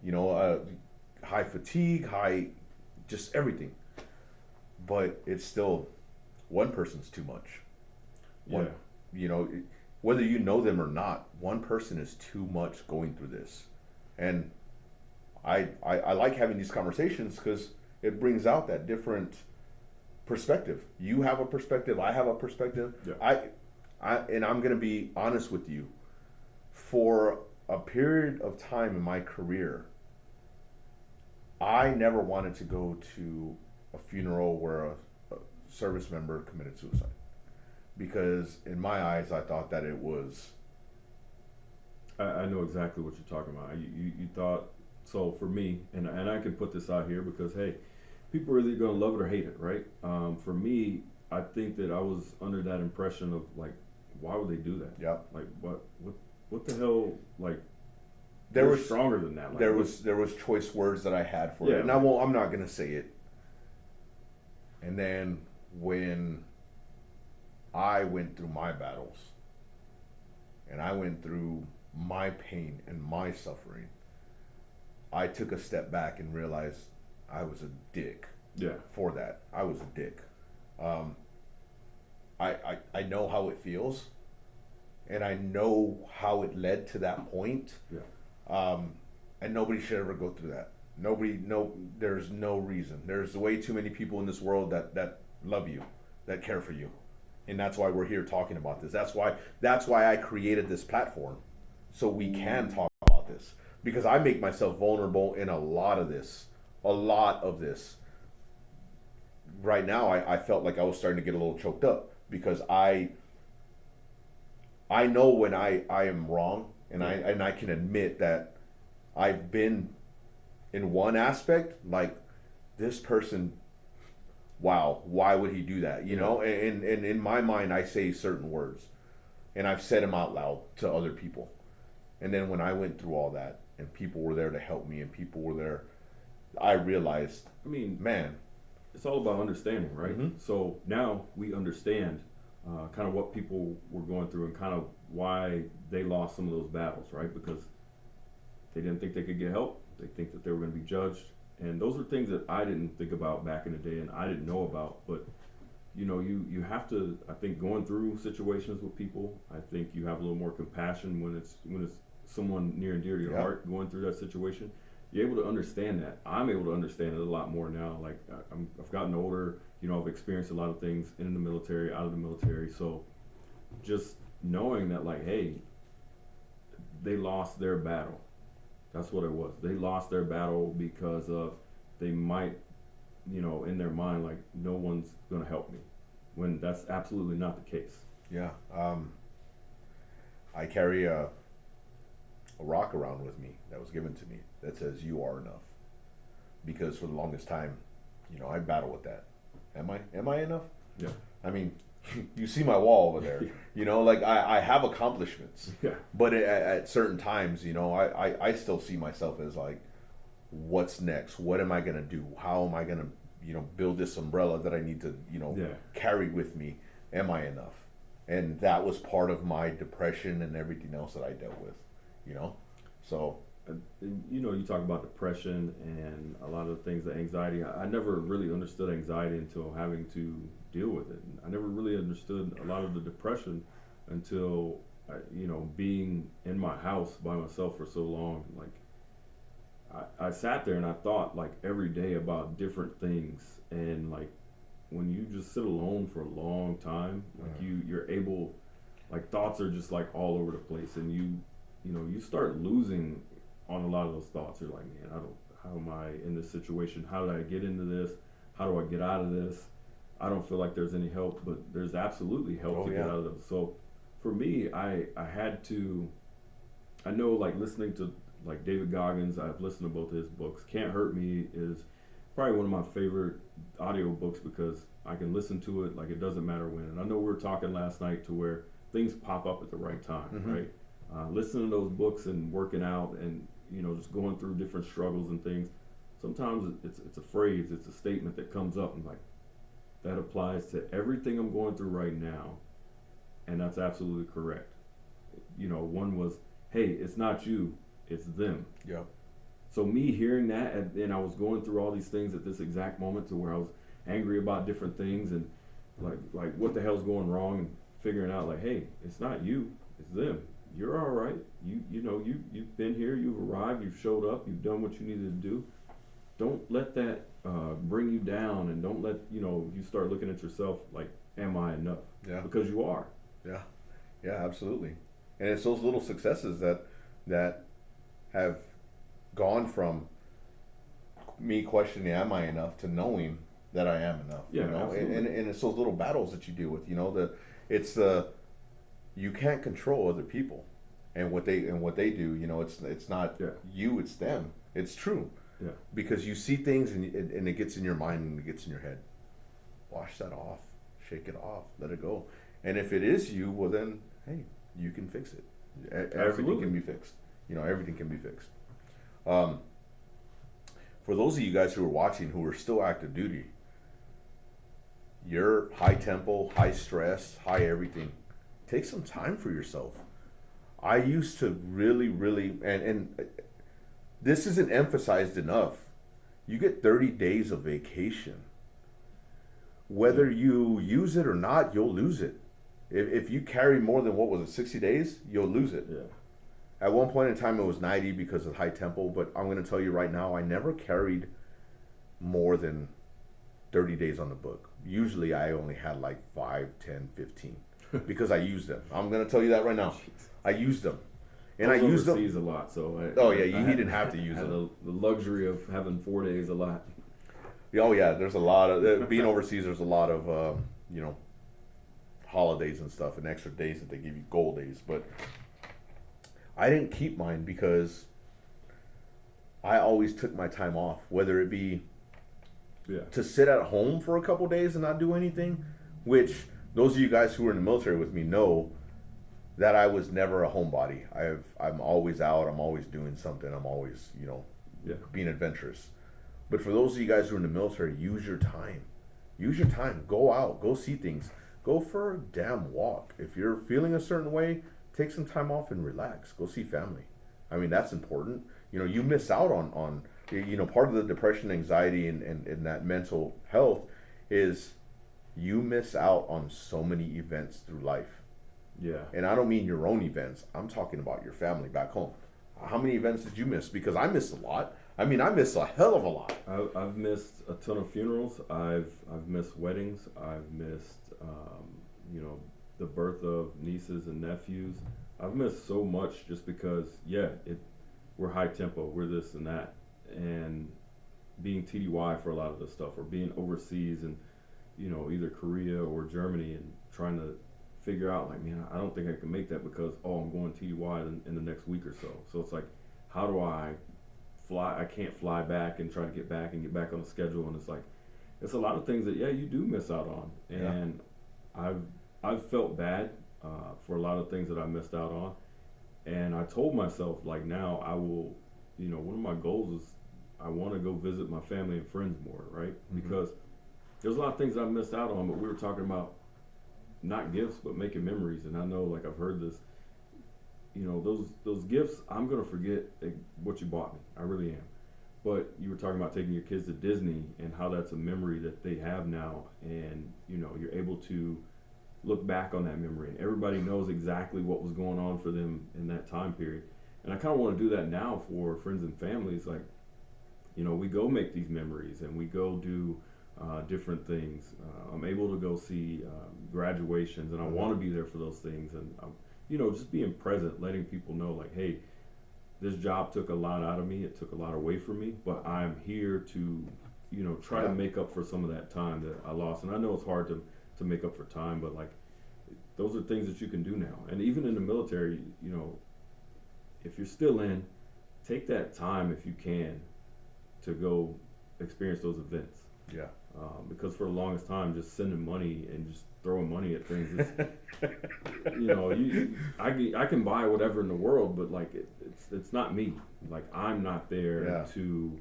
S1: high fatigue, high, just everything. But it's still, one person's too much. Whether you know them or not, one person is too much going through this. And I like having these conversations because it brings out that different perspective. You have a perspective, I have a perspective.
S2: Yeah.
S1: And I'm going to be honest with you. For a period of time in my career, I never wanted to go to a funeral where a service member committed suicide. Because in my eyes, I thought that it was...
S2: I know exactly what you're talking about. You thought, so for me, and I can put this out here because, hey, people are either going to love it or hate it, right? For me, I think that I was under that impression of, like, why would they do that?
S1: Yeah.
S2: Like, what the hell, like,
S1: there was
S2: stronger than that. Like,
S1: there was choice words that I had for it, and I'm not going to say it. And then when I went through my battles, and I went through my pain and my suffering, I took a step back and realized I was a dick.
S2: Yeah.
S1: For that, I was a dick. I know how it feels, and I know how it led to that point.
S2: Yeah.
S1: And nobody should ever go through that. There's no reason. There's way too many people in this world that love you, that care for you. And that's why we're here talking about this. That's why I created this platform, so we can talk about this. Because I make myself vulnerable in a lot of this. Right now, I felt like I was starting to get a little choked up because I know when I am wrong, and I can admit that I've been in one aspect, like, this person, wow, why would he do that? And in my mind, I say certain words, and I've said them out loud to other people. And then when I went through all that, and people were there to help me, and people were there, I realized, man,
S2: it's all about understanding, right?
S1: Mm-hmm.
S2: So now we understand kind of what people were going through and kind of why they lost some of those battles, right? Because they didn't think they could get help. They think that they were going to be judged. And those are things that I didn't think about back in the day and I didn't know about. But, you have to, I think, going through situations with people, I think you have a little more compassion when it's someone near and dear to your heart going through that situation. You're able to understand that. I'm able to understand it a lot more now. Like, I've gotten older, I've experienced a lot of things in the military, out of the military. So just knowing that, like, hey, they lost their battle. That's what it was. They lost their battle because of, they might, in their mind, like, no one's going to help me, when that's absolutely not the case.
S1: Yeah. I carry a rock around with me that was given to me that says, "You are enough." Because for the longest time, I battle with that. Am I enough?
S2: Yeah.
S1: I mean, you see my wall over there. Like, I have accomplishments.
S2: Yeah.
S1: But at certain times, I still see myself as, like, what's next? What am I going to do? How am I going to, build this umbrella that I need to, carry with me? Am I enough? And that was part of my depression and everything else that I dealt with, So...
S2: you talk about depression and a lot of the things, the anxiety. I never really understood anxiety until having to deal with it. I never really understood a lot of the depression until, being in my house by myself for so long. Like, I sat there and I thought, like, every day about different things. And, like, when you just sit alone for a long time, like, you're able, like, thoughts are just, like, all over the place. And you start losing on a lot of those thoughts. You're like, man, how am I in this situation? How did I get into this? How do I get out of this? I don't feel like there's any help, but there's absolutely help to get out of this. So for me, I had to I know, like, listening to like David Goggins, I've listened to both of his books. Can't Hurt Me is probably one of my favorite audio books because I can listen to it like it doesn't matter when. And I know we were talking last night to where things pop up at the right time, right? Listening to those books and working out and, you know, just going through different struggles and things. Sometimes it's a phrase, it's a statement that comes up and like, that applies to everything I'm going through right now. And that's absolutely correct. You know, one was, hey, it's not you, it's them.
S1: Yeah.
S2: So me hearing that, and I was going through all these things at this exact moment to where I was angry about different things and like what the hell's going wrong, and figuring out like, hey, it's not you, it's them. You're all right. You've been here, you've arrived, you've showed up, you've done what you needed to do. Don't let that bring you down, and don't let you start looking at yourself like, am I enough?
S1: Yeah.
S2: Because you are.
S1: Yeah. Yeah, absolutely. And it's those little successes that have gone from me questioning am I enough to knowing that I am enough.
S2: Yeah,
S1: you know?
S2: absolutely.
S1: And it's those little battles that you deal with. You can't control other people and what they do. You know, it's not you, it's them. It's true.
S2: Yeah.
S1: Because you see things and it gets in your mind and it gets in your head. Wash that off, shake it off, let it go. And if it is you, well then, hey, you can fix it. Everything can be fixed. Everything can be fixed. For those of you guys who are watching who are still active duty, you're high tempo, high stress, high everything. Take some time for yourself. I used to really, and this isn't emphasized enough. You get 30 days of vacation. Whether you use it or not, you'll lose it. If you carry more than 60 days, you'll lose it.
S2: Yeah.
S1: At one point in time, it was 90 because of high tempo, but I'm going to tell you right now, I never carried more than 30 days on the book. Usually, I only had like 5, 10, 15 because I used them. I'm going to tell you that right now. I used them. And I used them
S2: overseas a lot, so
S1: he didn't have to use them.
S2: The luxury of having 4 days a lot.
S1: Oh yeah, there's a lot of being overseas. There's a lot of holidays and stuff, and extra days that they give you, gold days. But I didn't keep mine because I always took my time off, whether it be to sit at home for a couple days and not do anything. Which those of you guys who were in the military with me know that I was never a homebody. I'm always out. I'm always doing something. I'm always being adventurous. But for those of you guys who are in the military, use your time. Use your time. Go out. Go see things. Go for a damn walk. If you're feeling a certain way, take some time off and relax. Go see family. I mean, that's important. You miss out on part of the depression, anxiety, and that mental health is you miss out on so many events through life.
S2: Yeah.
S1: And I don't mean your own events. I'm talking about your family back home. How many events did you miss? Because I missed a lot. I mean, I missed a hell of a lot.
S2: I've missed a ton of funerals. I've missed weddings. I've missed, the birth of nieces and nephews. I've missed so much just because, we're high tempo, we're this and that, and being TDY for a lot of this stuff, or being overseas and, either Korea or Germany, and trying to figure out like, man, I don't think I can make that because I'm going TDY in the next week or so. So it's like, how do I fly? I can't fly back and try to get back on the schedule, and it's like, it's a lot of things that you do miss out on, and I've felt bad for a lot of things that I missed out on, and I told myself like, now I will, one of my goals is I want to go visit my family and friends more, right? Mm-hmm. Because there's a lot of things that I missed out on, but we were talking about not gifts but making memories, and I know, like, I've heard this, those gifts, I'm gonna forget what you bought me. I really am. But you were talking about taking your kids to Disney and how that's a memory that they have now, and you're able to look back on that memory, and everybody knows exactly what was going on for them in that time period. And I kind of want to do that now for friends and families. Like, we go make these memories, and we go do different things. I'm able to go see graduations, and I want to be there for those things, and just being present, letting people know like, hey, this job took a lot out of me, it took a lot away from me, but I'm here to try to make up for some of that time that I lost. And I know it's hard to make up for time, but like, those are things that you can do now. And even in the military, if you're still in, take that time if you can to go experience those events.
S1: Yeah.
S2: Because for the longest time, just sending money and just throwing money at things, I can buy whatever in the world, but like it's not me. Like I'm not there to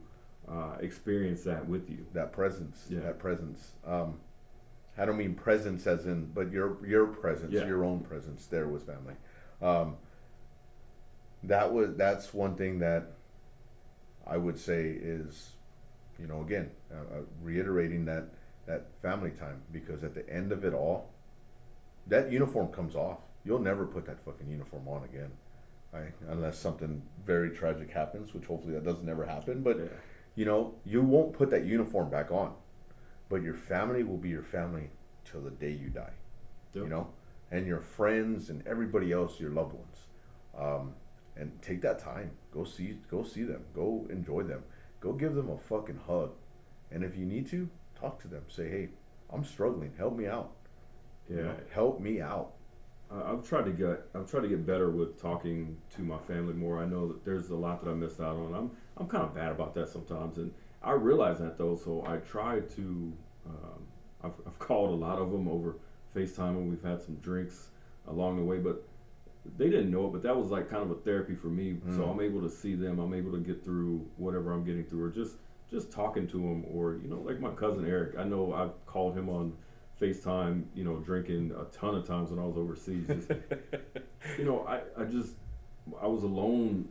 S2: experience that with you.
S1: That presence. Yeah. That presence. I don't mean presence as in, but your presence, your own presence there with family. That's one thing that I would say is, again, reiterating that family time, because at the end of it all, that uniform comes off. You'll never put that fucking uniform on again, right? Unless something very tragic happens, which hopefully that doesn't ever happen. But you won't put that uniform back on. But your family will be your family till the day you die, and your friends and everybody else, your loved ones. And take that time. Go see them. Go enjoy them. Go give them a fucking hug. And if you need to, talk to them. Say, hey, I'm struggling. Help me out.
S2: Yeah,
S1: help me out.
S2: I've tried to get better with talking to my family more. I know that there's a lot that I missed out on. I'm kind of bad about that sometimes, and I realize that though. So I try to. I've called a lot of them over FaceTime, and we've had some drinks along the way, but they didn't know it. But that was like kind of a therapy for me. So I'm able to see them. I'm able to get through whatever I'm getting through, or just talking to them, or like my cousin Eric. I know I've called him on FaceTime, drinking a ton of times when I was overseas. Just, I was alone.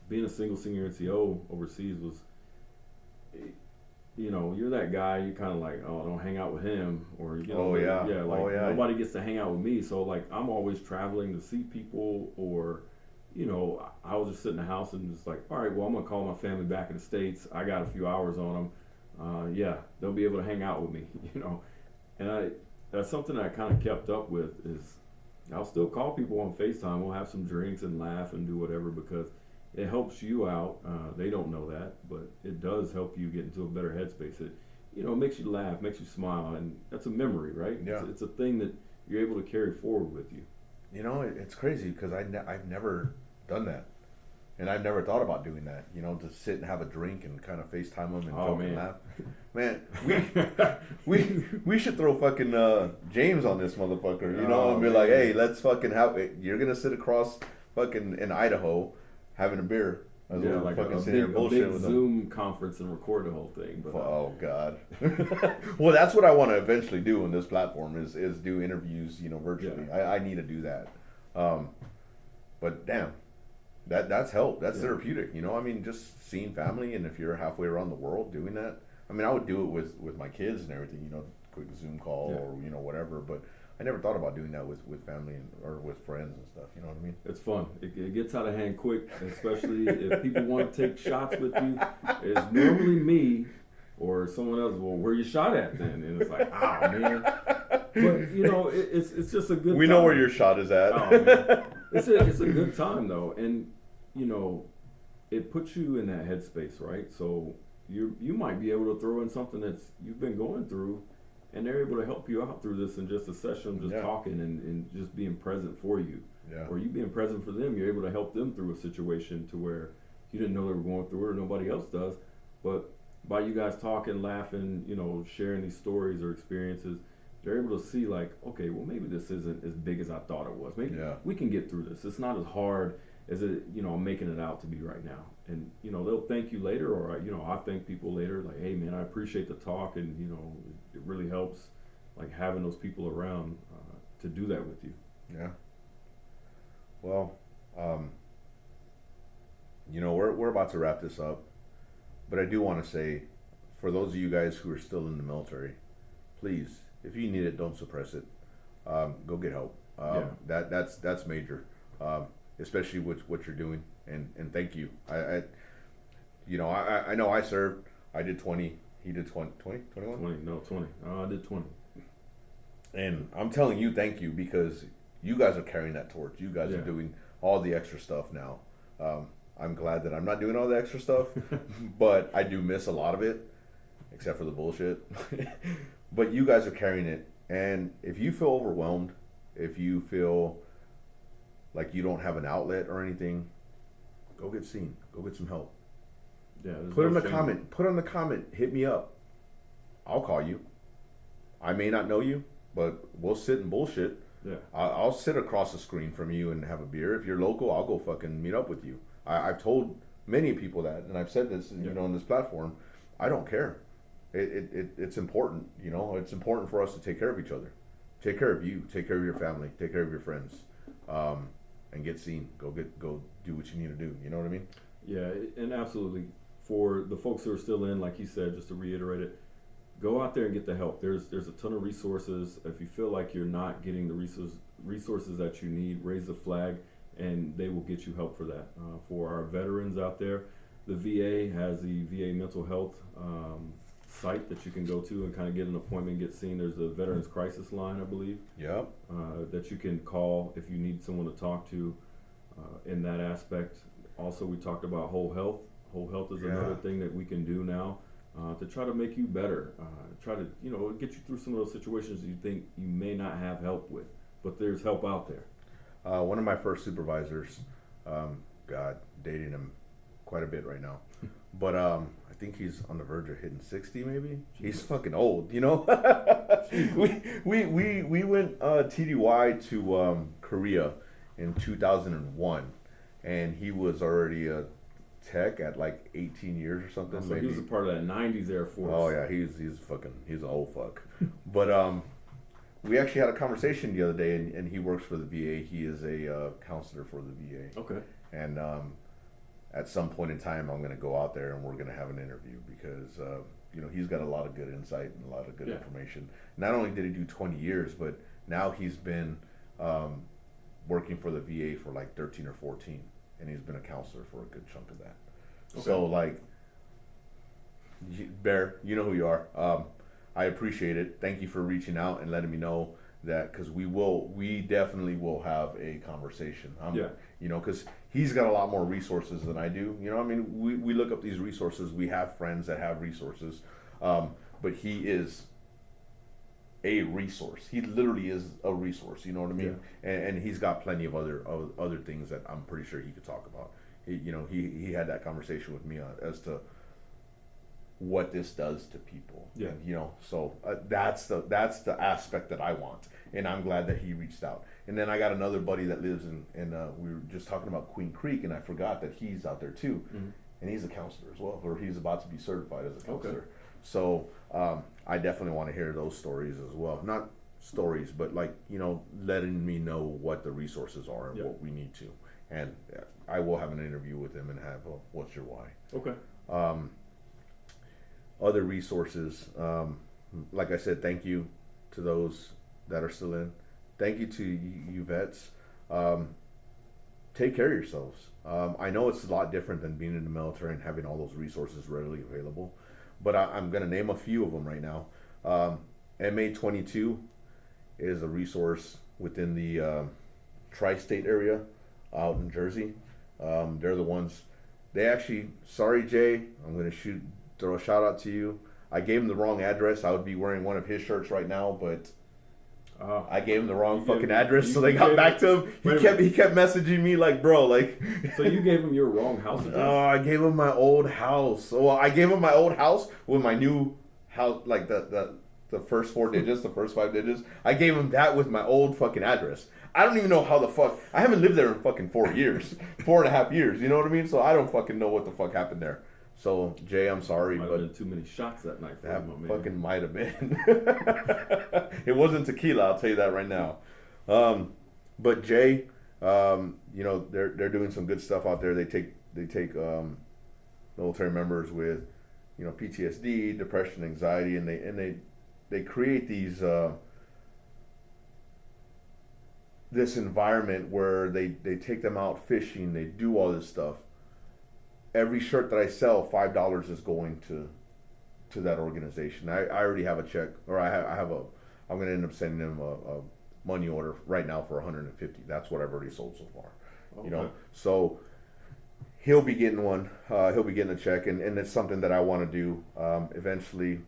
S2: Being a single senior NCO overseas was, you're that guy. You kind of like, oh, don't hang out with him, or nobody gets to hang out with me. So like, I'm always traveling to see people, or I was just sitting in the house and just like, all right, well, I'm gonna call my family back in the States. I got a few hours on them. They'll be able to hang out with me, and that's something that I kind of kept up with. Is I'll still call people on FaceTime. We'll have some drinks and laugh and do whatever, because it helps you out. They don't know that, but it does help you get into a better headspace. It makes you laugh, makes you smile, and that's a memory, right?
S1: Yeah.
S2: It's a thing that you're able to carry forward with you.
S1: It's crazy because I've never done that. And I've never thought about doing that, to sit and have a drink and kind of FaceTime them and joke and laugh. Man, we should throw fucking James on this motherfucker, and be like, hey, let's fucking you're going to sit across fucking in Idaho having a beer.
S2: Like a big Zoom conference and record the whole thing. But,
S1: oh, God. Well, that's what I want to eventually do on this platform is do interviews, virtually. Yeah. I need to do that. But damn. That's help. That's therapeutic. Just seeing family, and if you're halfway around the world doing that. I mean, I would do it with my kids and everything, quick Zoom call or, whatever. But I never thought about doing that with family or with friends and stuff. You know what I mean?
S2: It's fun. It gets out of hand quick, especially if people want to take shots with you. It's normally me or someone else. Well, where you shot at then? And it's like, oh, man. But, it's just a good time.
S1: We know where your shot is at.
S2: Oh, man. It's a good time, though. And, it puts you in that headspace, right? So you might be able to throw in something that's you've been going through, and they're able to help you out through this in just a session, just talking and just being present for you. Yeah. Or you being present for them, you're able to help them through a situation to where you didn't know they were going through it or nobody else does. But by you guys talking, laughing, sharing these stories or experiences, they're able to see like, okay, well, maybe this isn't as big as I thought it was. Maybe we can get through this. It's not as hard as I'm making it out to be right now. And, they'll thank you later, or, I thank people later, like, hey, man, I appreciate the talk, and, it really helps, like, having those people around to do that with you.
S1: Yeah. Well, we're about to wrap this up, but I do want to say, for those of you guys who are still in the military, please, if you need it, don't suppress it. Go get help. That's major. Especially with what you're doing, and thank you. I know I served. I did 20. He did 20, 21?
S2: 20, no, 20. I did 20.
S1: And I'm telling you, thank you, because you guys are carrying that torch. You guys are doing all the extra stuff now. I'm glad that I'm not doing all the extra stuff, but I do miss a lot of it, except for the bullshit. But you guys are carrying it, and if you feel overwhelmed, if you feel like you don't have an outlet or anything, go get seen. Go get some help.
S2: Yeah.
S1: Put in the comment. Put on the comment. Hit me up. I'll call you. I may not know you, but we'll sit and bullshit.
S2: Yeah.
S1: I'll sit across the screen from you and have a beer. If you're local, I'll go fucking meet up with you. I've told many people that, and I've said this, you know, on this platform. I don't care. It's important, you know. It's important for us to take care of each other, take care of you, take care of your family, take care of your friends, and get seen. Go do what you need to do. You know what I mean?
S2: Yeah, and absolutely. For the folks who are still in, like you said, just to reiterate it, go out there and get the help. There's a ton of resources. If you feel like you're not getting the resources that you need, raise the flag, and they will get you help for that. For our veterans out there, the VA has the VA mental health site that you can go to and kind of get an appointment, get seen. There's a Veterans Crisis Line, I believe.
S1: Yep.
S2: That you can call if you need someone to talk to in that aspect. Also, we talked about whole health. Whole health is another thing that we can do now to try to make you better. Try to, you know, get you through some of those situations you think you may not have help with, but there's help out there.
S1: One of my first supervisors, God, dating him quite a bit right now, but I think he's on the verge of hitting 60 maybe. He's fucking old, you know. we went TDY to Korea in 2001, and he was already a tech at like 18 years or something.
S2: So he was a part of that 90s Air Force.
S1: Oh yeah, he's an old fuck. But we actually had a conversation the other day, and he works for the VA. He is a counselor for the VA.
S2: Okay.
S1: And at some point in time, I'm going to go out there and we're going to have an interview because you know, he's got a lot of good insight and a lot of good information. Not only did he do 20 years, but now he's been working for the VA for like 13 or 14, and he's been a counselor for a good chunk of that. Okay. So like, Bear, you know who you are. I appreciate it. Thank you for reaching out and letting me know that, because we definitely will have a conversation. You know, because he's got a lot more resources than I do. You know, I mean, we look up these resources. We have friends that have resources, but he is a resource. He literally is a resource. You know what I mean? Yeah. And he's got plenty of other things that I'm pretty sure he could talk about. He had that conversation with me as to what this does to people. Yeah. And, you know, so that's the aspect that I want, and I'm glad that he reached out. And then I got another buddy that lives in we were just talking about Queen Creek, and I forgot that he's out there too, and he's a counselor as well, or he's about to be certified as a counselor. Okay. So I definitely want to hear those stories as well. Not stories, but like, you know, letting me know what the resources are and what we need to. And I will have an interview with him and have a what's your why. Okay. Other resources, like I said, thank you to those that are still in. Thank you to you vets. Take care of yourselves. I know it's a lot different than being in the military and having all those resources readily available, but I'm going to name a few of them right now. MA22 is a resource within the tri-state area out in Jersey. They're the ones. They actually, sorry Jay, I'm going to throw a shout out to you. I gave him the wrong address. I would be wearing one of his shirts right now, but I gave him the wrong fucking address, so they got back to him. He kept messaging me like, bro, like.
S2: So you gave him your wrong house address?
S1: I gave him my old house. Well, I gave him my old house with my new house, like the first 4 digits, the first 5 digits. I gave him that with my old fucking address. I don't even know how the fuck. I haven't lived there in fucking 4 years, 4.5 years. You know what I mean? So I don't fucking know what the fuck happened there. So Jay, I'm sorry,
S2: might
S1: but
S2: have been too many shots that night for
S1: that
S2: you, my man.
S1: fucking might have been. It wasn't tequila, I'll tell you that right now. But Jay, you know, they're doing some good stuff out there. They take military members with, you know, PTSD, depression, anxiety, and they create these this environment where they take them out fishing. They do all this stuff. Every shirt that I sell, $5 is going to that organization. I already have a check, or I'm going to end up sending them a money order right now for $150. That's what I've already sold so far. Okay. You know, so he'll be getting one. He'll be getting a check, and it's something that I want to do. Eventually,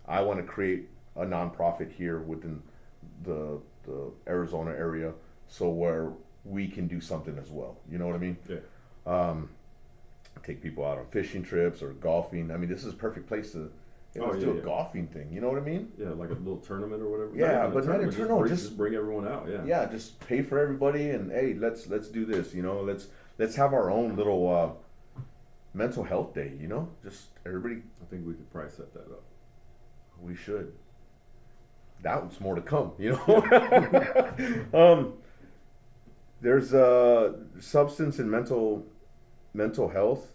S1: I want to create a nonprofit here within the Arizona area, so where we can do something as well. You know what I mean?
S2: Yeah.
S1: Take people out on fishing trips or golfing. I mean, this is a perfect place to let's do a golfing thing. You know what I mean?
S2: Yeah, like a little tournament or whatever.
S1: Yeah, but not a tournament.
S2: Just bring everyone out. Yeah.
S1: Yeah, just pay for everybody, and hey, let's do this. You know, let's have our own little mental health day. You know, just everybody.
S2: I think we could probably set that up.
S1: We should. That was more to come. You know. There's substance and mental health.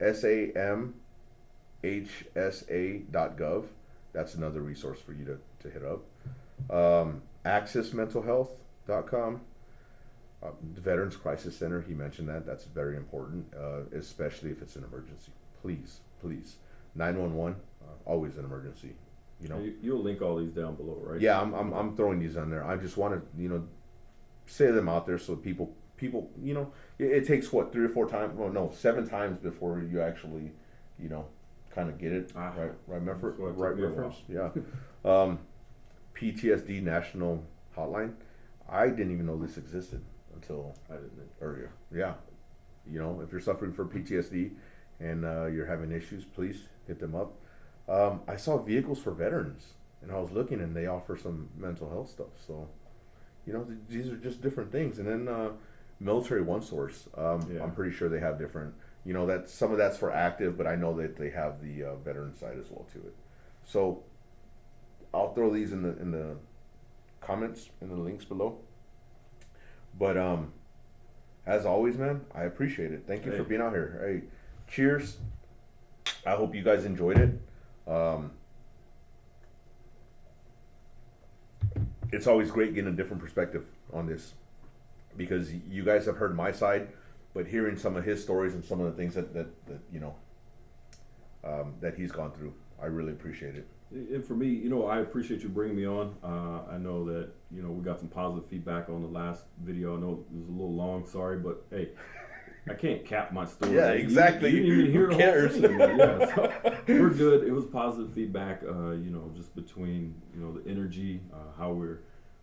S1: SAMHSA.gov. That's another resource for you to hit up. Accessmentalhealth.com. The Veterans Crisis Center, he mentioned that. That's very important, especially if it's an emergency. Please. 911, always an emergency. You know.
S2: You'll link all these down below, right?
S1: Yeah, I'm throwing these on there. I just want to, say them out there so people, it takes what, 3 or 4 times? Well, no, 7 times before you actually, kind of get it. Right reference. Yeah. PTSD National Hotline. I didn't even know this existed until
S2: I didn't
S1: earlier. Yeah. If you're suffering from PTSD and you're having issues, please hit them up. I saw Vehicles for Veterans, and I was looking, and they offer some mental health stuff. So, these are just different things. And then Military One Source. I'm pretty sure they have different. That some of that's for active, but I know that they have the veteran side as well to it. So I'll throw these in the comments, in the links below. But as always, man, I appreciate it. Thank you for being out here. Hey, cheers. I hope you guys enjoyed it. It's always great getting a different perspective on this, because you guys have heard my side, but hearing some of his stories and some of the things that he's gone through, I really appreciate it.
S2: And for me, I appreciate you bringing me on. I know that, we got some positive feedback on the last video. I know it was a little long, sorry, but hey, I can't cap my story.
S1: Yeah, exactly.
S2: You didn't even hear
S1: Who cares?
S2: The whole thing. Yeah, so we're good. It was positive feedback, just between, the energy, how we're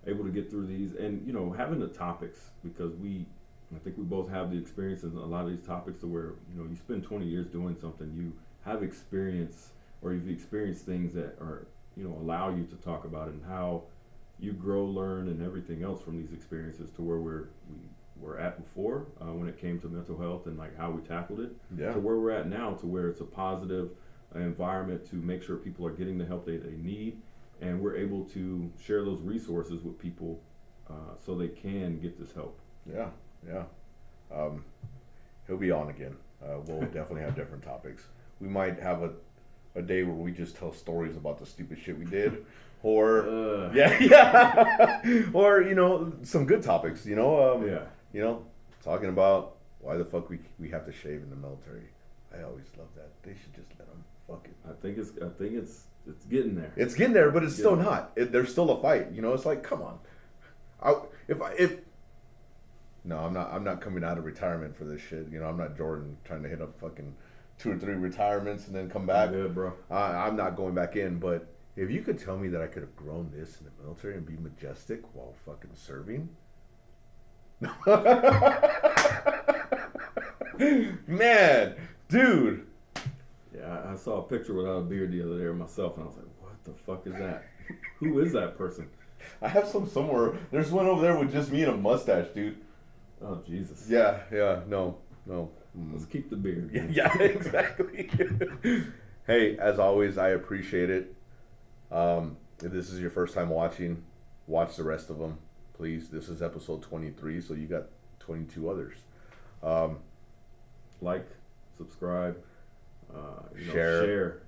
S2: able to get through these, and, having the topics, because I think we both have the experience in a lot of these topics to where, you spend 20 years doing something, you have experience, or you've experienced things that are, allow you to talk about it, and how you grow, learn, and everything else from these experiences to where we were at before, when it came to mental health and like how we tackled it, to where we're at now, to where it's a positive environment to make sure people are getting the help they need, and we're able to share those resources with people so they can get this help.
S1: Yeah. He'll be on again. We'll definitely have different topics. We might have a day where we just tell stories about the stupid shit we did, or or some good topics. Talking about why the fuck we have to shave in the military. I always love that. They should just let them fuck it.
S2: I think it's getting there.
S1: It's getting there, but it's still not. There's still a fight. It's like, come on. No, I'm not coming out of retirement for this shit. I'm not Jordan trying to hit up fucking 2 or 3 retirements and then come back.
S2: Yeah, bro.
S1: I'm not going back in. But if you could tell me that I could have grown this in the military and be majestic while fucking serving, man, dude.
S2: Yeah, I saw a picture without a beard the other day of myself, and I was like, what the fuck is that? Who is that person?
S1: I have some somewhere. There's one over there with just me and a mustache, dude.
S2: Oh, Jesus.
S1: Yeah, no.
S2: Let's keep the beard.
S1: Yeah, exactly. Hey, as always, I appreciate it. If this is your first time watching, watch the rest of them, please. This is episode 23, so you got 22 others.
S2: Like, subscribe,
S1: share.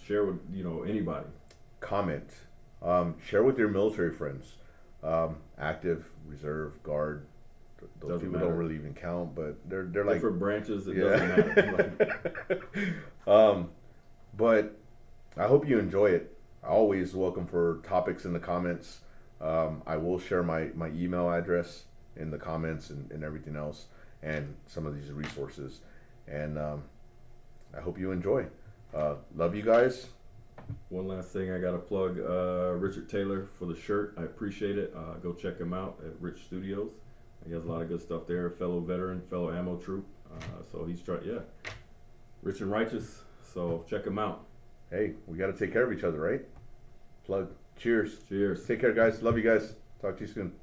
S2: Share with anybody.
S1: Comment. Share with your military friends. Active, reserve, guard. Those
S2: Doesn't
S1: people
S2: matter.
S1: don't really even count, but they're like
S2: different branches. It doesn't matter.
S1: But I hope you enjoy it. Always welcome for topics in the comments. I will share my email address in the comments and everything else, and some of these resources. And I hope you enjoy. Love you guys.
S2: One last thing I got to plug, Richard Taylor for the shirt. I appreciate it. Go check him out at Rich Studios. He has a lot of good stuff there. Fellow veteran, fellow ammo troop. So he's rich and righteous. So check him out.
S1: Hey, we got to take care of each other, right? Plug. Cheers.
S2: Cheers.
S1: Take care, guys. Love you guys. Talk to you soon.